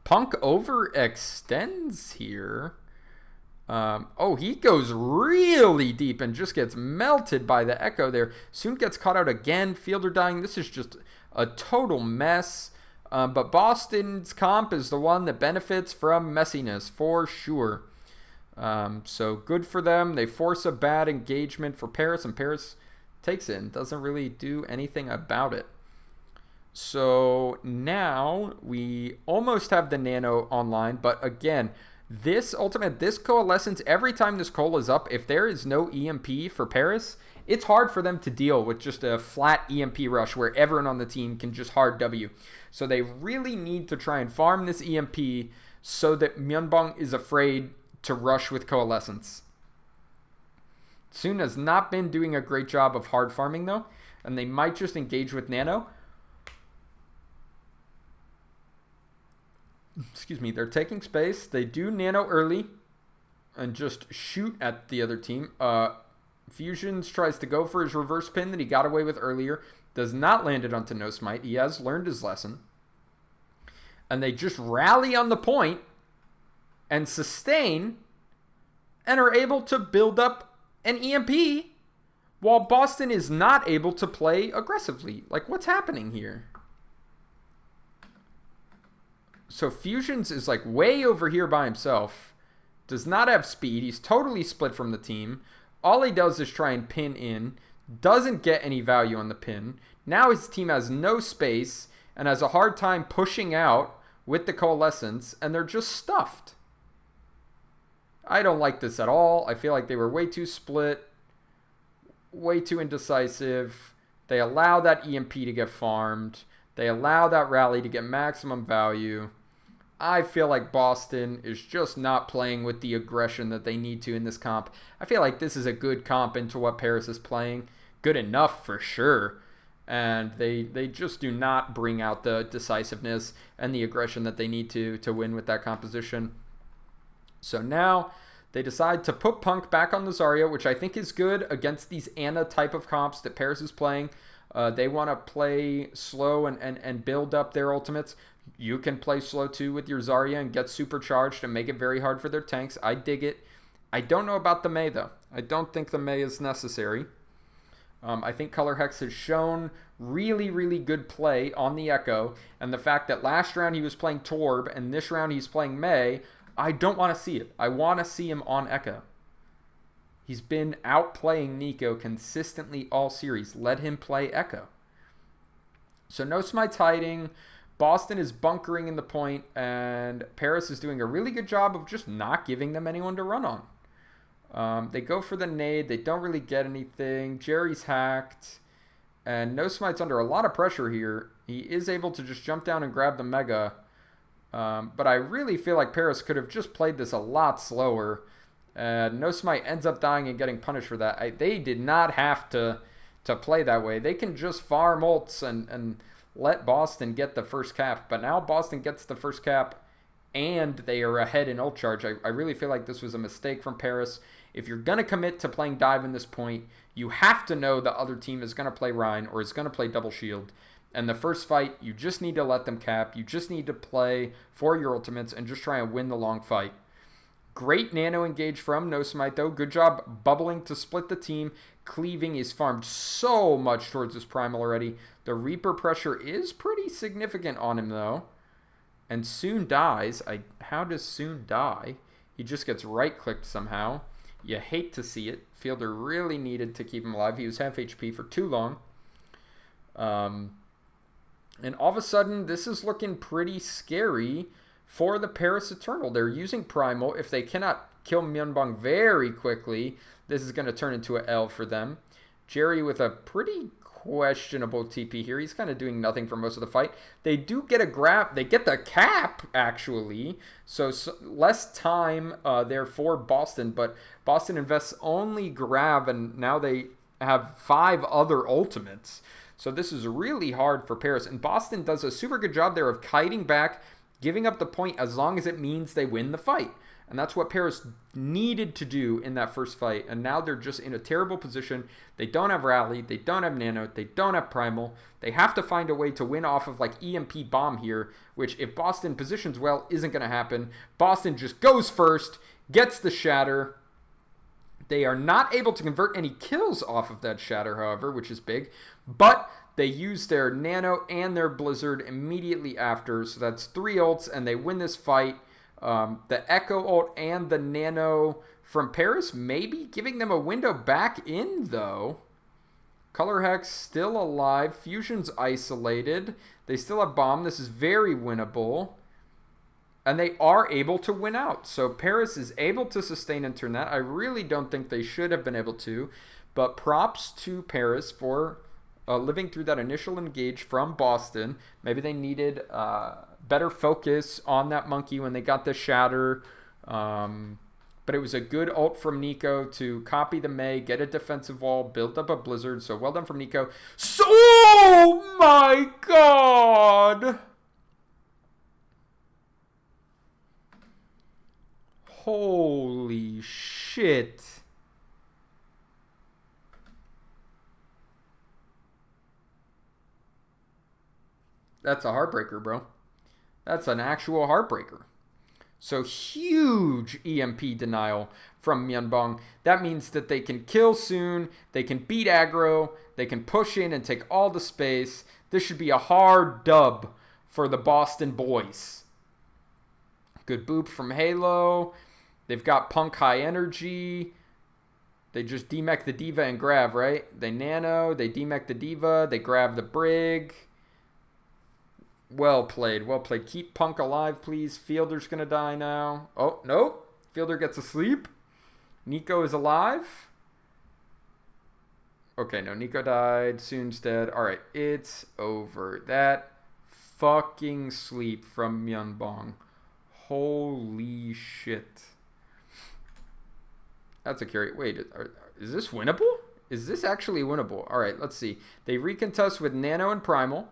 Punk overextends here. Oh, he goes really deep and just gets melted by the Echo there. Soon gets caught out again. Fielder dying. This is just a total mess. But Boston's comp is the one that benefits from messiness, for sure. So good for them. They force a bad engagement for Paris, and Paris takes it and doesn't really do anything about it. So now we almost have the Nano online, but again, this Coalescence, every time this Cole is up, if there is no EMP for Paris, it's hard for them to deal with just a flat EMP rush where everyone on the team can just hard W. So they really need to try and farm this EMP so that Myunbong is afraid to rush with Coalescence. Soon has not been doing a great job of hard farming though, and they might just engage with Nano. Excuse me, they're taking space. They do Nano early and just shoot at the other team. Fusions tries to go for his reverse pin that he got away with earlier. Does not land it onto No Smite. He has learned his lesson. And they just rally on the point and sustain and are able to build up an EMP while Boston is not able to play aggressively. Like, what's happening here? So Fusions is like way over here by himself. Does not have speed. He's totally split from the team. All he does is try and pin in. Doesn't get any value on the pin. Now his team has no space and has a hard time pushing out with the Coalescence, and they're just stuffed. I don't like this at all. I feel like they were way too split, way too indecisive. They allow that EMP to get farmed. They allow that rally to get maximum value. I feel like Boston is just not playing with the aggression that they need to in this comp. I feel like this is a good comp into what Paris is playing. Good enough for sure. And they just do not bring out the decisiveness and the aggression that they need to win with that composition. So now they decide to put Punk back on the Zarya, which I think is good against these Ana type of comps that Paris is playing. They want to play slow and build up their ultimates. You can play slow too with your Zarya and get supercharged and make it very hard for their tanks. I dig it. I don't know about the Mei though. I don't think the Mei is necessary. I think Colourhex has shown really, really good play on the Echo. And the fact that last round he was playing Torb and this round he's playing Mei, I don't want to see it. I want to see him on Echo. He's been outplaying Nico consistently all series. Let him play Echo. So No Smite's hiding. Boston is bunkering in the point, and Paris is doing a really good job of just not giving them anyone to run on. They go for the nade. They don't really get anything. Jerry's hacked, and No Smite's under a lot of pressure here. He is able to just jump down and grab the Mega, but I really feel like Paris could have just played this a lot slower. No Smite ends up dying and getting punished for that. They did not have to play that way. They can just farm ults and let Boston get the first cap. But now Boston gets the first cap and they are ahead in ult charge. I really feel like this was a mistake from Paris. If you're going to commit to playing dive in this point, you have to know the other team is going to play Rhine or is going to play double shield. And the first fight, you just need to let them cap. You just need to play for your ultimates and just try and win the long fight. Great nano engage from No Smite, though. Good job bubbling to split the team. Cleaving is farmed so much towards his primal already. The Reaper pressure is pretty significant on him, though. And Soon dies. How does Soon die? He just gets right-clicked somehow. You hate to see it. Fielder really needed to keep him alive. He was half HP for too long. And all of a sudden, this is looking pretty scary for the Paris Eternal. They're using Primal. If they cannot kill Myunbong very quickly, this is going to turn into an L for them. Jerry with a pretty questionable TP here. He's kind of doing nothing for most of the fight. They do get a grab. They get the cap, actually. So less time there for Boston. But Boston invests only grab, and now they have 5 other ultimates. So this is really hard for Paris. And Boston does a super good job there of kiting back, giving up the point as long as it means they win the fight. And that's what Paris needed to do in that first fight. And now they're just in a terrible position. They don't have Rally. They don't have Nano. They don't have Primal. They have to find a way to win off of like EMP Bomb here, which if Boston positions well, isn't going to happen. Boston just goes first, gets the Shatter. They are not able to convert any kills off of that Shatter, however, which is big. But they use their Nano and their Blizzard immediately after. So that's 3 ults, and they win this fight. The Echo ult and the Nano from Paris maybe giving them a window back in, though. Colourhex still alive. Fusion's isolated. They still have Bomb. This is very winnable. And they are able to win out. So Paris is able to sustain and turn that. I really don't think they should have been able to. But props to Paris for living through that initial engage from Boston. Maybe they needed better focus on that monkey when they got the Shatter. But it was a good ult from Nico to copy the Mei, get a defensive wall, build up a Blizzard. So well done from Nico. So, oh my god! Holy shit. That's a heartbreaker, bro. That's an actual heartbreaker. So huge EMP denial from Myunbong. That means that they can kill soon. They can beat aggro. They can push in and take all the space. This should be a hard dub for the Boston boys. Good boop from Halo. They've got Punk high energy. They just demech the Diva and grab, right? They nano. They demech the Diva. They grab the Brig. Well played, well played. Keep Punk alive, please. Fielder's going to die now. Oh, nope. Fielder gets asleep. Nico is alive. Okay, no, Nico died. Soon's dead. All right, it's over. That fucking sleep from Myunbong. Holy shit. That's a carry. Wait, is this winnable? Is this actually winnable? All right, let's see. They recontest with Nano and Primal.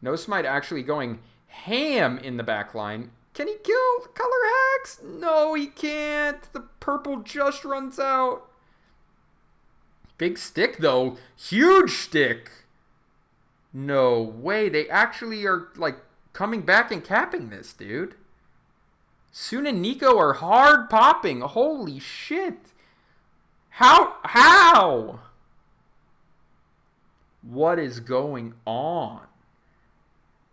No Smite actually going ham in the back line. Can he kill Colourhex? No, he can't. The purple just runs out. Big stick, though. Huge stick. No way. They actually are, like, coming back and capping this, dude. Soon and Nico are hard popping. Holy shit. How? What is going on?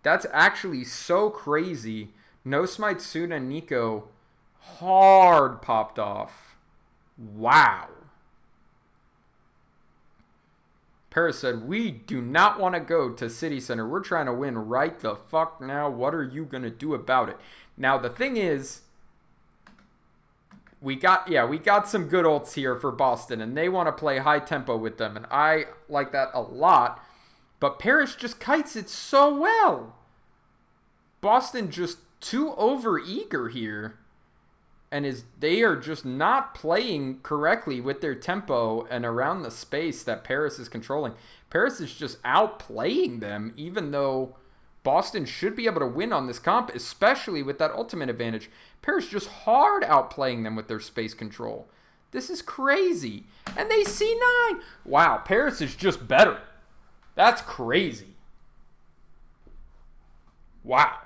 That's actually so crazy. No Smite, Soon, and Nico hard popped off. Wow. Paris said, we do not want to go to City Center. We're trying to win right the fuck now. What are you going to do about it? Now, the thing is, we got some good ults here for Boston, and they want to play high tempo with them, and I like that a lot. But Paris just kites it so well. Boston just too over-eager here. And they are just not playing correctly with their tempo and around the space that Paris is controlling. Paris is just outplaying them, even though Boston should be able to win on this comp, especially with that ultimate advantage. Paris just hard outplaying them with their space control. This is crazy. And they C9. Wow, Paris is just better. That's crazy. Wow.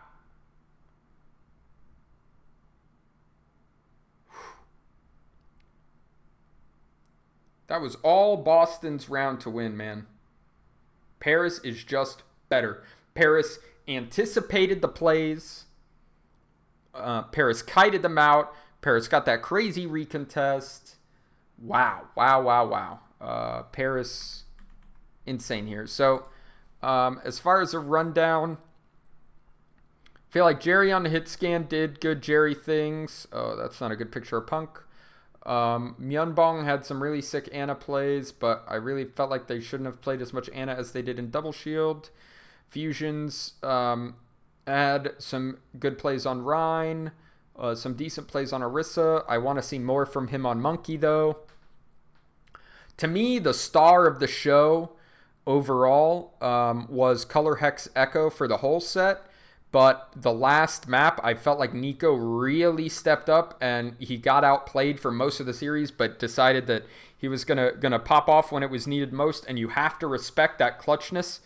That was all Boston's round to win, man. Paris is just better. Paris anticipated the plays. Paris kited them out. Paris got that crazy recontest. Wow, wow, wow, wow. Paris, insane here. So, as far as a rundown, I feel like Jerry on the hit scan did good Jerry things. Oh, that's not a good picture of Punk. Myunbong had some really sick Ana plays, but I really felt like they shouldn't have played as much Ana as they did in Double Shield. Fusions had some good plays on Rhine, some decent plays on Orisa. I want to see more from him on Monkey, though. To me, the star of the show overall was Colourhex Echo for the whole set. But the last map, I felt like Nico really stepped up and he got outplayed for most of the series, but decided that he was gonna pop off when it was needed most. And you have to respect that clutchness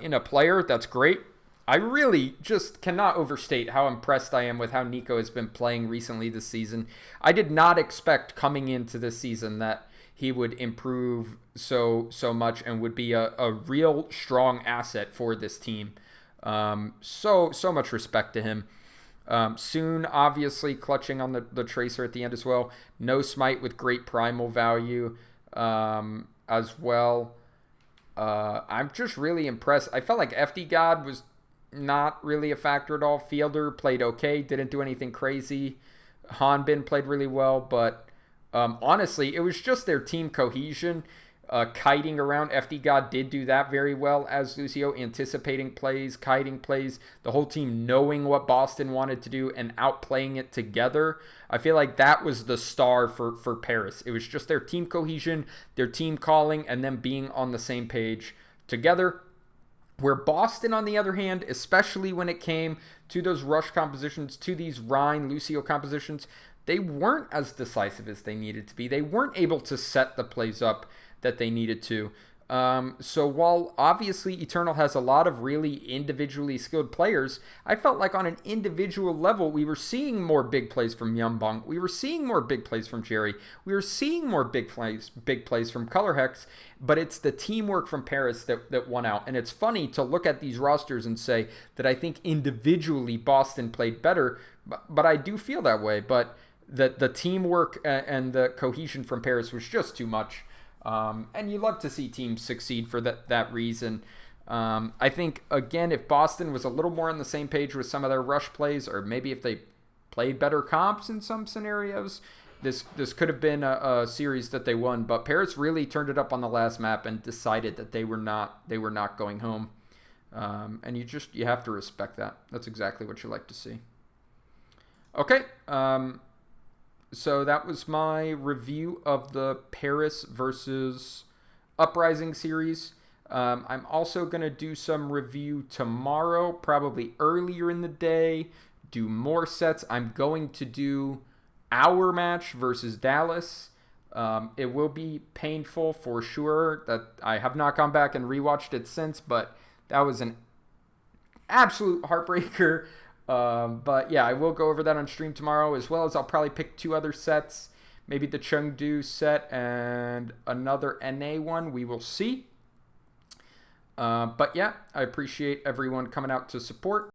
in a player. That's great. I really just cannot overstate how impressed I am with how Nico has been playing recently this season. I did not expect coming into this season that he would improve so much and would be a real strong asset for this team. So much respect to him. Soon, obviously, clutching on the Tracer at the end as well. No Smite with great primal value as well. I'm just really impressed. I felt like FD God was not really a factor at all. Fielder played okay, didn't do anything crazy. Hanbin played really well, but honestly, it was just their team cohesion. Kiting around. FD God did do that very well as Lucio, anticipating plays, kiting plays, the whole team knowing what Boston wanted to do and outplaying it together. I feel like that was the star for Paris. It was just their team cohesion, their team calling, and them being on the same page together. Where Boston, on the other hand, especially when it came to those rush compositions, to these Rhine, Lucio compositions, they weren't as decisive as they needed to be. They weren't able to set the plays up that they needed to. So while obviously Eternal has a lot of really individually skilled players, I felt like on an individual level, we were seeing more big plays from Myunbong. We were seeing more big plays from Jerry. We were seeing more big plays from Colourhex, but it's the teamwork from Paris that won out. And it's funny to look at these rosters and say that I think individually Boston played better, but I do feel that way. But the teamwork and the cohesion from Paris was just too much. And you love to see teams succeed for that reason. I think, again, if Boston was a little more on the same page with some of their rush plays, or maybe if they played better comps in some scenarios, this could have been a series that they won. But Paris really turned it up on the last map and decided that they were not going home. And you have to respect that. That's exactly what you like to see. Okay. So that was my review of the Paris versus Uprising series. I'm also going to do some review tomorrow, probably earlier in the day, do more sets. I'm going to do our match versus Dallas. It will be painful for sure. That I have not gone back and rewatched it since, but that was an absolute heartbreaker. But yeah, I will go over that on stream tomorrow, as well as I'll probably pick 2 other sets, maybe the Chengdu set and another NA one. We will see. But yeah, I appreciate everyone coming out to support.